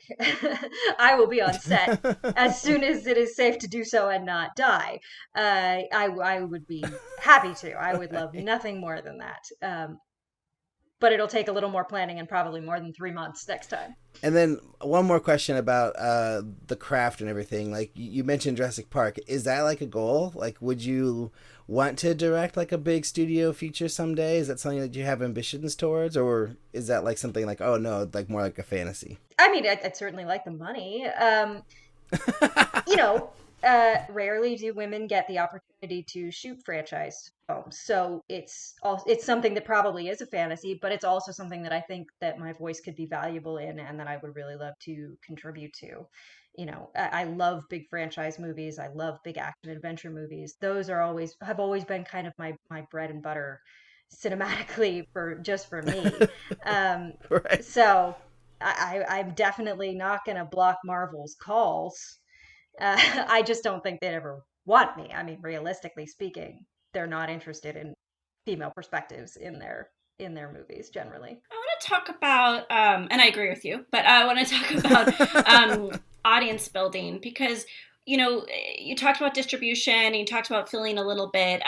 I will be on set as soon as it is safe to do so and not die. I would be happy to. I would love nothing more than that. But it'll take a little more planning and probably more than 3 months next time. And then one more question about the craft and everything. Like you mentioned Jurassic Park. Is that like a goal? Like, would you want to direct like a big studio feature someday? Is that something that you have ambitions towards? Or is that like something like, oh no, like more like a fantasy? I mean, I'd certainly like the money. Rarely do women get the opportunity to shoot franchise films. So it's something that probably is a fantasy, but it's also something that I think that my voice could be valuable in and that I would really love to contribute to. I love big franchise movies. I love big action adventure movies. Those have always been kind of my bread and butter cinematically for me. Right. So I'm definitely not going to block Marvel's calls. I just don't think they'd ever want me. I mean, realistically speaking, they're not interested in female perspectives in their movies generally. I want to talk about, and I agree with you, but I want to talk about audience building because, you talked about distribution and you talked about feeling a little bit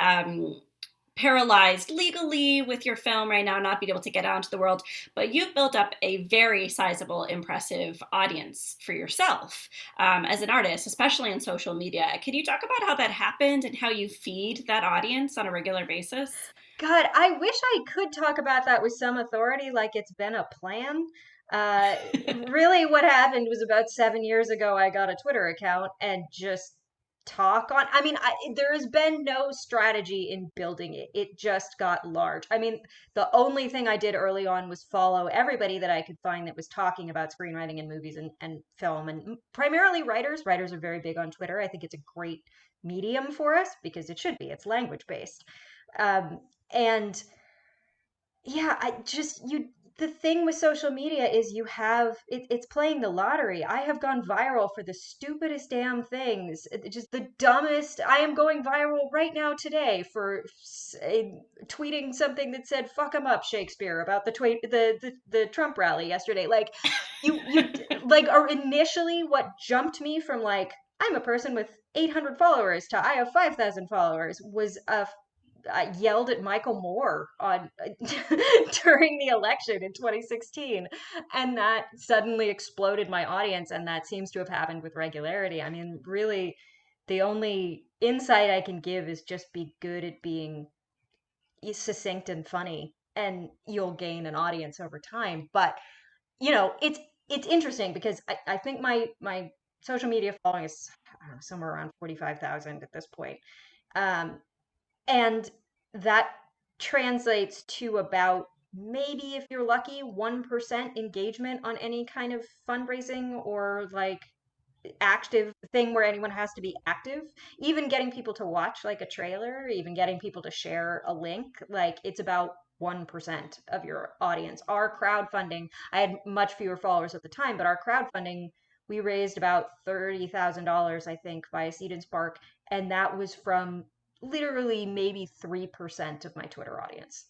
paralyzed legally with your film right now, not being able to get out into the world, but you've built up a very sizable, impressive audience for yourself as an artist, especially in social media. Can you talk about how that happened and how you feed that audience on a regular basis? God, I wish I could talk about that with some authority, like it's been a plan. Uh, Really, what happened was about 7 years ago, I got a Twitter account and just talk on. I mean, there has been no strategy in building it. It just got large. I mean, the only thing I did early on was follow everybody that I could find that was talking about screenwriting and movies and film, and primarily writers. Writers are very big on Twitter. I think it's a great medium for us because it should be. It's language based. And yeah, the thing with social media is it's playing the lottery. I have gone viral for the stupidest damn things, just the dumbest. I am going viral right now today for tweeting something that said "fuck 'em up, Shakespeare" about the Trump rally yesterday. Like you like, or initially what jumped me from like I'm a person with 800 followers to I have 5,000 followers was I yelled at Michael Moore on during the election in 2016, and that suddenly exploded my audience, and that seems to have happened with regularity. I mean, really, the only insight I can give is just be good at being succinct and funny, and you'll gain an audience over time. But it's interesting because I think my social media following is, I don't know, somewhere around 45,000 at this point. Um, and that translates to about, maybe if you're lucky, 1% engagement on any kind of fundraising or like active thing where anyone has to be active. Even getting people to watch like a trailer, even getting people to share a link, like it's about 1% of your audience. Our crowdfunding, I had much fewer followers at the time, but our crowdfunding, we raised about $30,000, I think, via Seed and Spark, and that was from literally maybe 3% of my Twitter audience.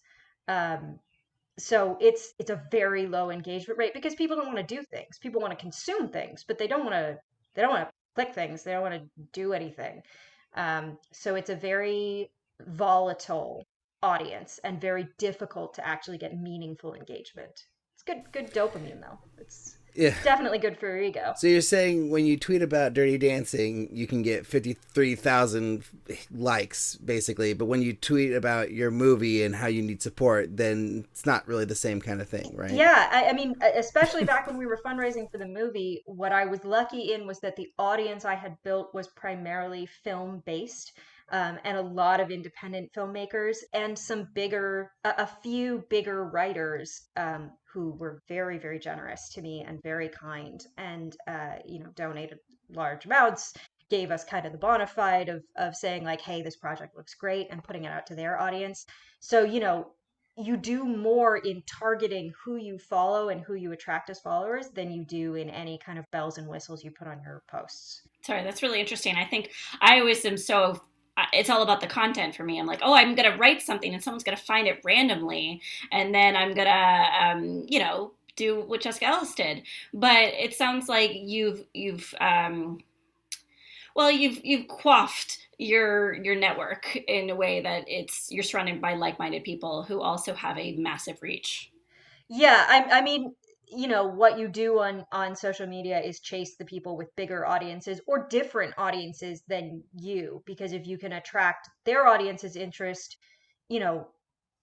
So it's a very low engagement rate because people don't want to do things. People want to consume things, but they don't want to click things. They don't want to do anything. So it's a very volatile audience and very difficult to actually get meaningful engagement. It's good dopamine though. It's Yeah. definitely good for your ego. So you're saying when you tweet about Dirty Dancing, you can get 53,000 likes, basically. But when you tweet about your movie and how you need support, then it's not really the same kind of thing, right? Yeah, I mean, especially back when we were fundraising for the movie, what I was lucky in was that the audience I had built was primarily film based. And a lot of independent filmmakers and a few bigger writers who were very, very generous to me and very kind, and donated large amounts, gave us kind of the bona fide of saying like, hey, this project looks great, and putting it out to their audience. So you do more in targeting who you follow and who you attract as followers than you do in any kind of bells and whistles you put on your posts. Sorry, that's really interesting. I think I always am so, it's all about the content for me. I'm like, oh, I'm going to write something and someone's going to find it randomly. And then I'm going to, do what Jessica Ellis did. But it sounds like you've coiffed your network in a way that you're surrounded by like-minded people who also have a massive reach. Yeah, I mean, what you do on social media is chase the people with bigger audiences or different audiences than you, because if you can attract their audience's interest,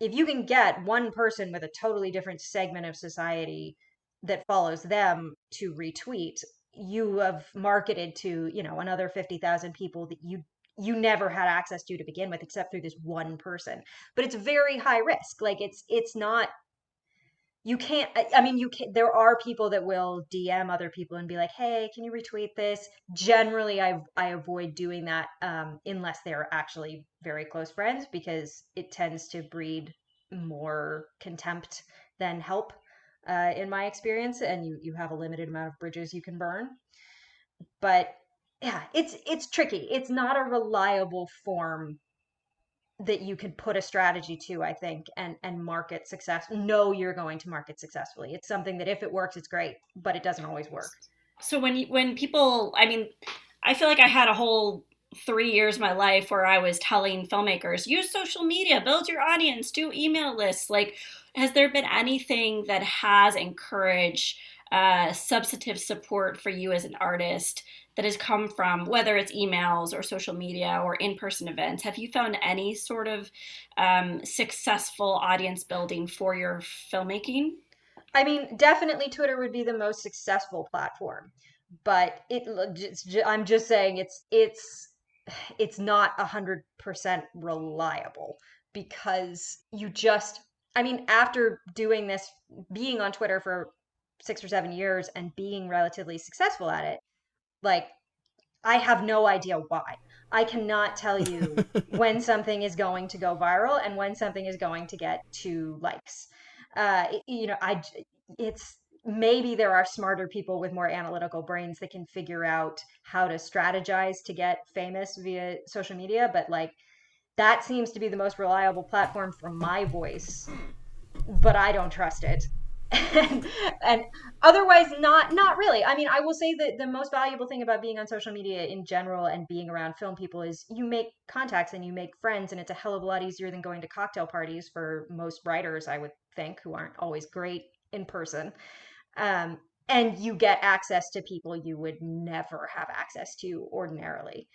if you can get one person with a totally different segment of society that follows them to retweet, you have marketed to, another 50,000 people that you never had access to begin with, except through this one person. But it's very high risk. Like it's not, you can't, I mean, you can, there are people that will DM other people and be like, hey, can you retweet this? Generally, I avoid doing that unless they're actually very close friends, because it tends to breed more contempt than help, in my experience. And you have a limited amount of bridges you can burn. But yeah, it's tricky. It's not a reliable form that you can put a strategy to, I think, and market success. No, you're going to market successfully. It's something that if it works, it's great, but it doesn't always work. So when people, I mean, I feel like I had a whole 3 years of my life where I was telling filmmakers, use social media, build your audience, do email lists. Like, has there been anything that has encouraged substantive support for you as an artist that has come from whether it's emails or social media or in-person events? Have you found any sort of successful audience building for your filmmaking? I mean, definitely Twitter would be the most successful platform, but I'm just saying it's not 100% reliable because I mean, after doing this, being on Twitter for 6 or 7 years and being relatively successful at it, like I have no idea why. I cannot tell you when something is going to go viral and when something is going to get 2 likes. It's maybe there are smarter people with more analytical brains that can figure out how to strategize to get famous via social media, but like that seems to be the most reliable platform for my voice, but I don't trust it. and otherwise not really. I mean, I will say that the most valuable thing about being on social media in general and being around film people is you make contacts and you make friends, and it's a hell of a lot easier than going to cocktail parties for most writers, I would think, who aren't always great in person. And you get access to people you would never have access to ordinarily.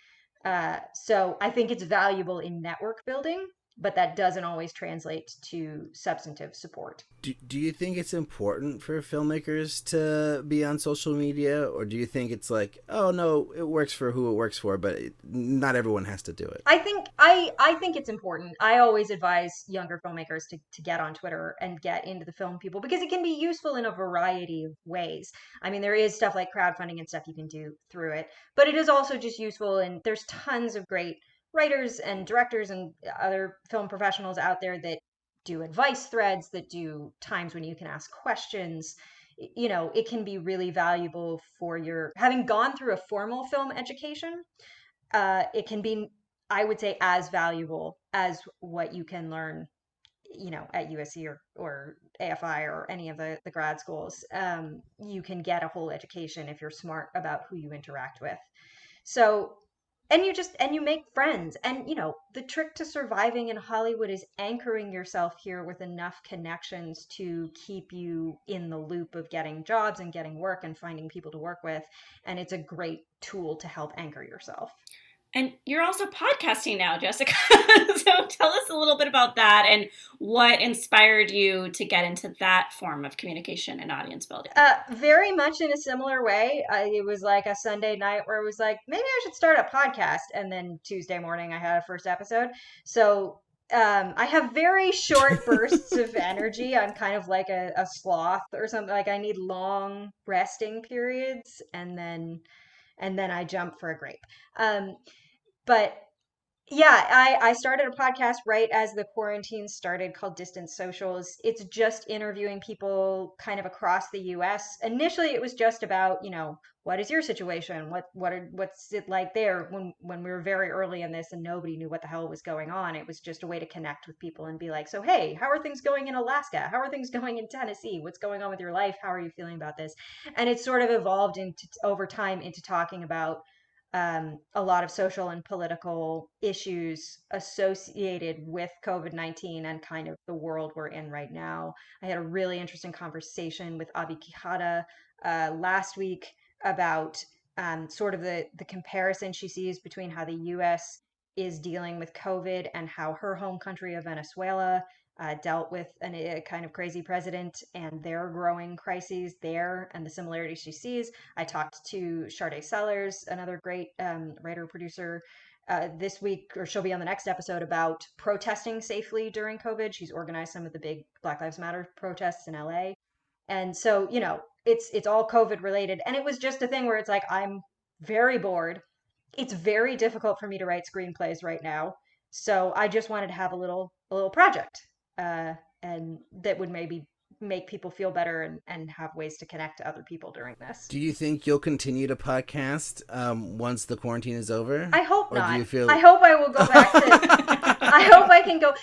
So I think it's valuable in network building, but that doesn't always translate to substantive support. Do you think it's important for filmmakers to be on social media, or do you think it's like, oh no, it works for who it works for, but not everyone has to do it? I think it's important. I always advise younger filmmakers to get on Twitter and get into the film people because it can be useful in a variety of ways. I mean, there is stuff like crowdfunding and stuff you can do through it, but it is also just useful, and there's tons of great writers and directors and other film professionals out there that do advice threads, that do times when you can ask questions. It can be really valuable for your having gone through a formal film education. It can be, I would say, as valuable as what you can learn, at USC or AFI or any of the grad schools. You can get a whole education if you're smart about who you interact with. So, and you make friends. And, the trick to surviving in Hollywood is anchoring yourself here with enough connections to keep you in the loop of getting jobs and getting work and finding people to work with. And it's a great tool to help anchor yourself. And you're also podcasting now, Jessica. So tell us a little bit about that and what inspired you to get into that form of communication and audience building. Very much in a similar way. It was like a Sunday night where it was like, maybe I should start a podcast. And then Tuesday morning I had a first episode. So I have very short bursts of energy. I'm kind of like a sloth or something. Like I need long resting periods, and then I jump for a grape. But yeah, I started a podcast right as the quarantine started called Distance Socials. It's just interviewing people kind of across the US. Initially, it was just about, what is your situation? What's it like there when we were very early in this and nobody knew what the hell was going on. It was just a way to connect with people and be like, so hey, how are things going in Alaska? How are things going in Tennessee? What's going on with your life? How are you feeling about this? And it sort of evolved into over time into talking about a lot of social and political issues associated with COVID-19 and kind of the world we're in right now. I had a really interesting conversation with Abi Quijada last week about sort of the comparison she sees between how the US is dealing with COVID and how her home country of Venezuela dealt with a kind of crazy president and their growing crises there and the similarities she sees. I talked to Sade Sellers, another great writer producer, this week, or she'll be on the next episode, about protesting safely during COVID. She's organized some of the big Black Lives Matter protests in LA. And so, it's all COVID related. And it was just a thing where it's like, I'm very bored. It's very difficult for me to write screenplays right now. So I just wanted to have a little project, and that would maybe make people feel better and have ways to connect to other people during this. Do you think you'll continue to podcast once the quarantine is over? I hope or not. Do you feel... I hope I will go back to... I hope I can go...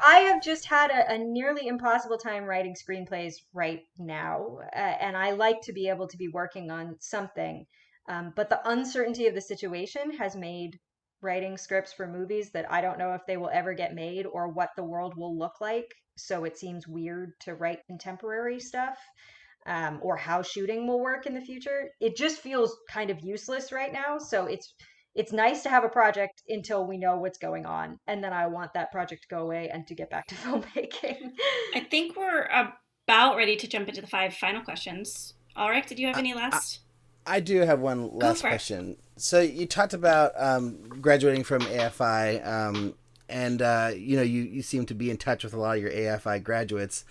I have just had a nearly impossible time writing screenplays right now, and I like to be able to be working on something. But the uncertainty of the situation has made writing scripts for movies that I don't know if they will ever get made or what the world will look like. So it seems weird to write contemporary stuff, or how shooting will work in the future. It just feels kind of useless right now. So it's nice to have a project until we know what's going on, and then I want that project to go away and to get back to filmmaking. I think we're about ready to jump into the 5 final questions. Ulrich, did you have any last? I do have one last question. So you talked about graduating from AFI, and you seem to be in touch with a lot of your AFI graduates.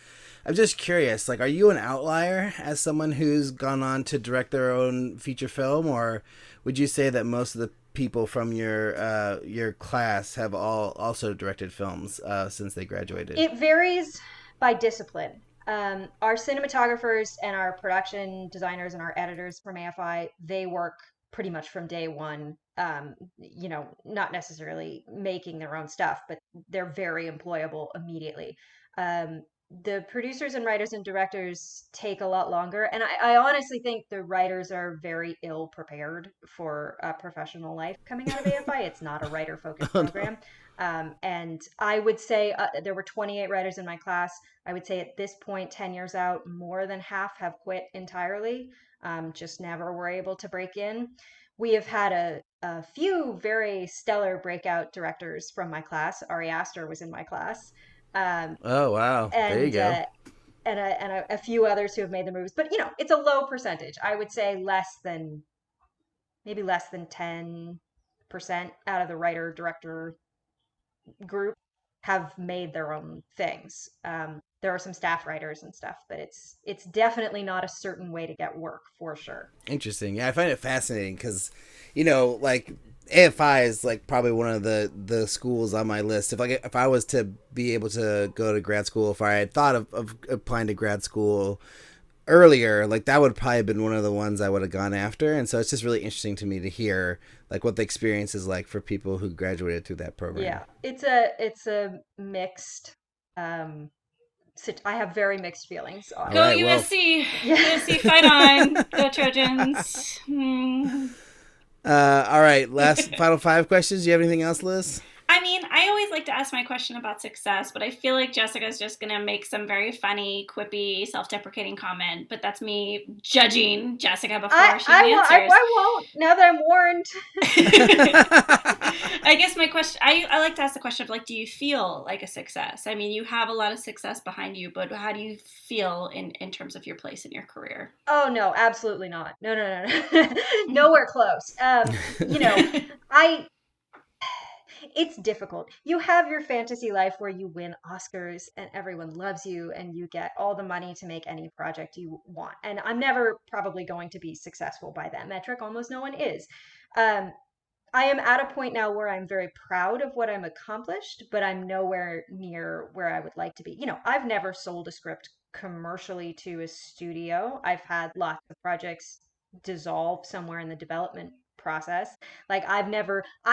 I'm just curious, like, are you an outlier as someone who's gone on to direct their own feature film, or would you say that most of the people from your class have all also directed films since they graduated? It varies by discipline. Our cinematographers and our production designers and our editors from AFI, they work pretty much from day one, not necessarily making their own stuff, but they're very employable immediately. The producers and writers and directors take a lot longer. And I honestly think the writers are very ill prepared for a professional life coming out of AFI. It's not a writer focused program. And I would say there were 28 writers in my class. I would say at this point, 10 years out, more than half have quit entirely, just never were able to break in. We have had a few very stellar breakout directors from my class. Ari Aster was in my class. Oh, wow. There you go. And a few others who have made the moves. But, it's a low percentage. I would say maybe less than 10% out of the writer-director group have made their own things. There are some staff writers and stuff, but it's definitely not a certain way to get work, for sure. Interesting. Yeah, I find it fascinating because, like, AFI is like probably one of the schools on my list. If I was to be able to go to grad school, if I had thought of applying to grad school earlier, like that would probably have been one of the ones I would have gone after. And so it's just really interesting to me to hear like what the experience is like for people who graduated through that program. Yeah, it's a mixed. I have very mixed feelings on it. Go USC! Well. USC, fight on! Go Trojans! All right, final 5 questions. Do you have anything else, Liz? I mean, I always like to ask my question about success, but I feel like Jessica's just going to make some very funny, quippy, self-deprecating comment, but that's me judging Jessica before she answers. I won't, now that I'm warned. I guess my question, I like to ask the question of, like, do you feel like a success? I mean, you have a lot of success behind you, but how do you feel in terms of your place in your career? Oh, no, absolutely not. No. Nowhere close. It's difficult. You have your fantasy life where you win Oscars and everyone loves you and you get all the money to make any project you want. And I'm never probably going to be successful by that metric. Almost no one is. I am at a point now where I'm very proud of what I'm accomplished, but I'm nowhere near where I would like to be. I've never sold a script commercially to a studio. I've had lots of projects dissolve somewhere in the development process. Like I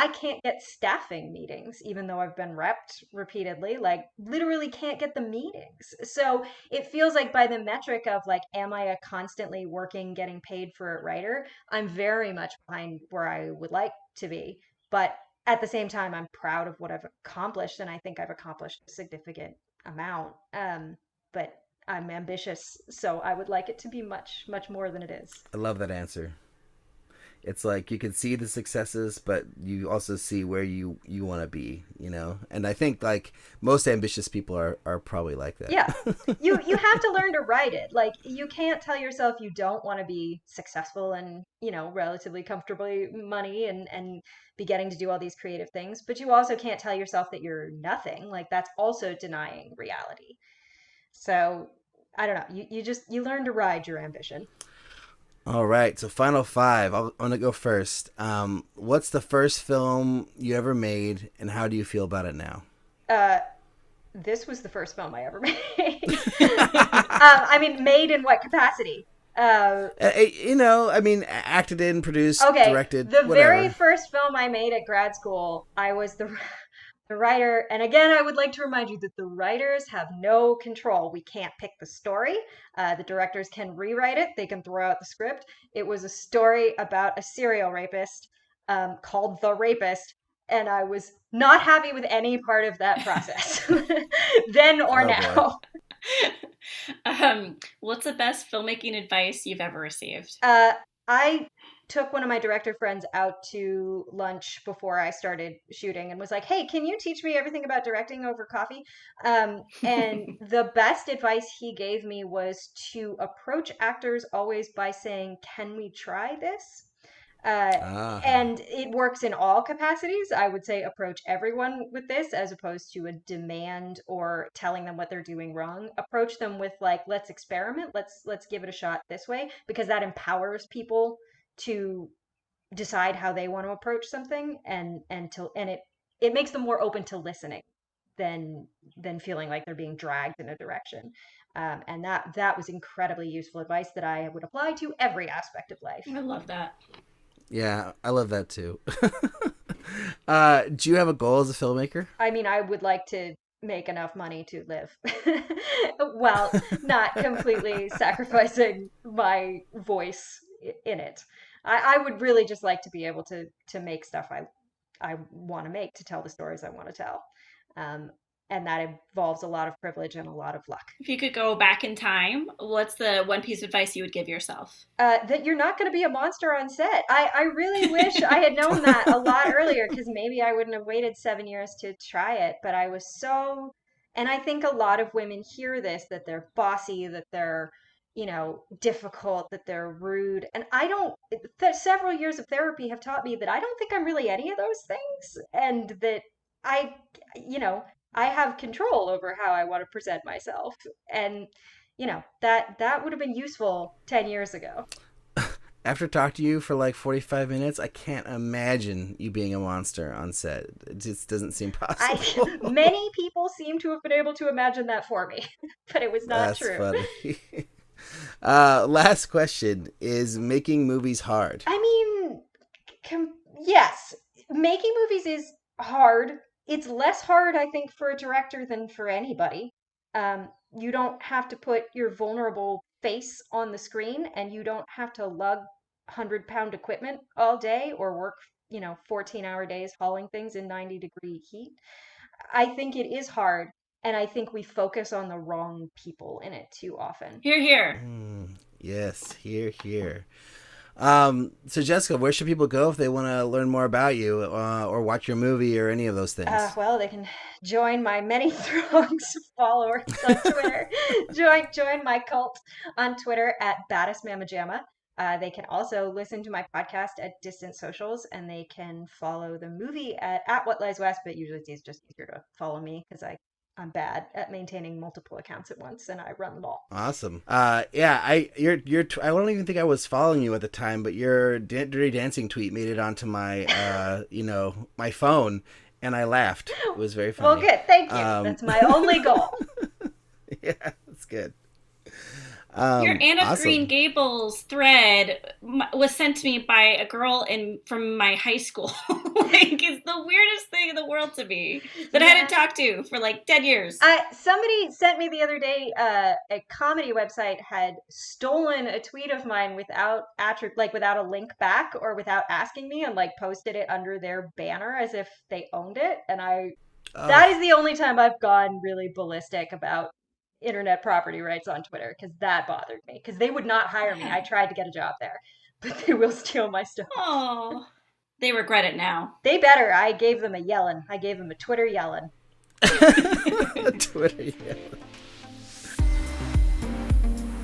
can't get staffing meetings, even though I've been repped repeatedly, like literally can't get the meetings. So it feels like by the metric of like, am I a constantly working, getting paid for it writer? I'm very much behind where I would like to be. But at the same time, I'm proud of what I've accomplished. And I think I've accomplished a significant amount. But I'm ambitious. So I would like it to be much, much more than it is. I love that answer. It's like you can see the successes, but you also see where you want to be, And I think like most ambitious people are probably like that. Yeah. You have to learn to write it. Like you can't tell yourself you don't want to be successful and, relatively comfortably money and be getting to do all these creative things. But you also can't tell yourself that you're nothing. Like that's also denying reality. So I don't know. You learn to ride your ambition. All right, so final 5. I'm going to go first. What's the first film you ever made, and how do you feel about it now? This was the first film I ever made. Made in what capacity? Acted in, produced, directed, the whatever. Very first film I made at grad school, I was the writer. And again, I would like to remind you that the writers have no control. We can't pick the story. The directors can rewrite it. They can throw out the script. It was a story about a serial rapist called The Rapist. and I was not happy with any part of that process, then or now. What's the best filmmaking advice you've ever received? I took one of my director friends out to lunch before I started shooting and was like, hey, can you teach me everything about directing over coffee? And the best advice he gave me was to approach actors always by saying, can we try this? And it works in all capacities. I would say approach everyone with this as opposed to a demand or telling them what they're doing wrong. Approach them with like, let's experiment. Let's give it a shot this way, because that empowers people to decide how they want to approach something, and it makes them more open to listening than feeling like they're being dragged in a direction. And that was incredibly useful advice that I would apply to every aspect of life. I love that. Yeah, I love that too. Do you have a goal as a filmmaker? I mean, I would like to make enough money to live while not completely sacrificing my voice in it. I would really just like to be able to make stuff I want to make, to tell the stories I want to tell. And that involves a lot of privilege and a lot of luck. If you could go back in time, what's the one piece of advice you would give yourself? That you're not going to be a monster on set. I really wish I had known that a lot earlier, because maybe I wouldn't have waited 7 years to try it. But I was so, and I think a lot of women hear this, that they're bossy, that they're, difficult, that they're rude. And several years of therapy have taught me that I don't think I'm really any of those things. And that I have control over how I want to present myself. And, that would have been useful 10 years ago. After talking to you for like 45 minutes, I can't imagine you being a monster on set. It just doesn't seem possible. Many people seem to have been able to imagine that for me, but it was not true. That's funny. Last question. Is making movies hard? I mean, yes. Making movies is hard. It's less hard, I think, for a director than for anybody. You don't have to put your vulnerable face on the screen, and you don't have to lug 100-pound equipment all day or work, 14-hour days hauling things in 90-degree heat. I think it is hard, and I think we focus on the wrong people in it too often. Hear, hear. Yes, hear, hear. So Jessica, where should people go if they want to learn more about you or watch your movie or any of those things? Well, they can join my many throngs of followers on Twitter. join my cult on Twitter at Baddest Mamma Jamma. They can also listen to my podcast at Distant Socials, and they can follow the movie at What Lies West, but usually it's just easier to follow me because I'm bad at maintaining multiple accounts at once, and I run them all. Awesome. Yeah, I don't even think I was following you at the time, but your Dirty Dancing tweet made it onto my, my phone, and I laughed. It was very funny. Well, good. Thank you. That's my only goal. Yeah, that's good. Your Anne of Green Gables thread was sent to me by a girl from my high school. It's the weirdest thing in the world to me that I hadn't talked to for like 10 years. Somebody sent me the other day, a comedy website had stolen a tweet of mine without a link back or without asking me, and posted it under their banner as if they owned it. And that is the only time I've gone really ballistic about internet property rights on Twitter, because that bothered me, because they would not hire me. I tried to get a job there, but they will steal my stuff. Oh, they regret it now. They better. I gave them a yelling. I gave them a Twitter yelling. Twitter yelling.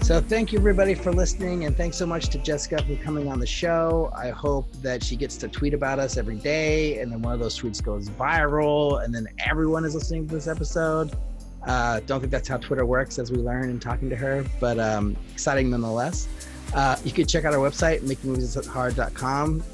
So thank you everybody for listening, and thanks so much to Jessica for coming on the show. I hope that she gets to tweet about us every day, and then one of those tweets goes viral, and then everyone is listening to this episode. Don't think that's how Twitter works, as we learn in talking to her, but exciting nonetheless. You can check out our website, makingmovieshard.com.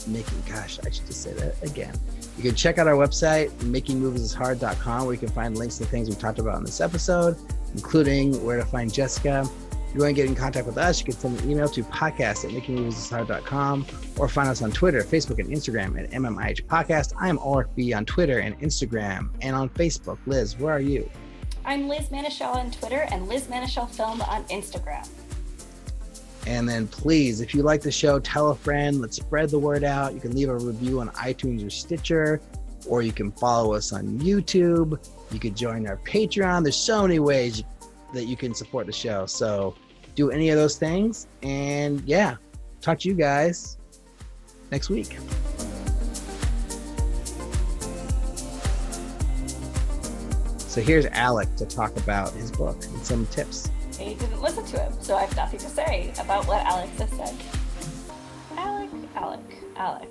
Gosh, I should just say that again. You can check out our website, makingmovieshard.com, where you can find links to things we talked about in this episode, including where to find Jessica. If you want to get in contact with us, you can send an email to podcast@makingmovieshard.com, or find us on Twitter, Facebook, and Instagram at MMIH Podcast. I am ORFB on Twitter and Instagram, and on Facebook. Liz, where are you? I'm Liz Manischel on Twitter and Liz Manischel Film on Instagram. And then please, if you like the show, tell a friend. Let's spread the word out. You can leave a review on iTunes or Stitcher. or you can follow us on YouTube. You could join our Patreon. There's so many ways that you can support the show. So do any of those things. And yeah, talk to you guys next week. So here's Alec to talk about his book and some tips. I didn't listen to him, so I have nothing to say about what Alex has said. Alec.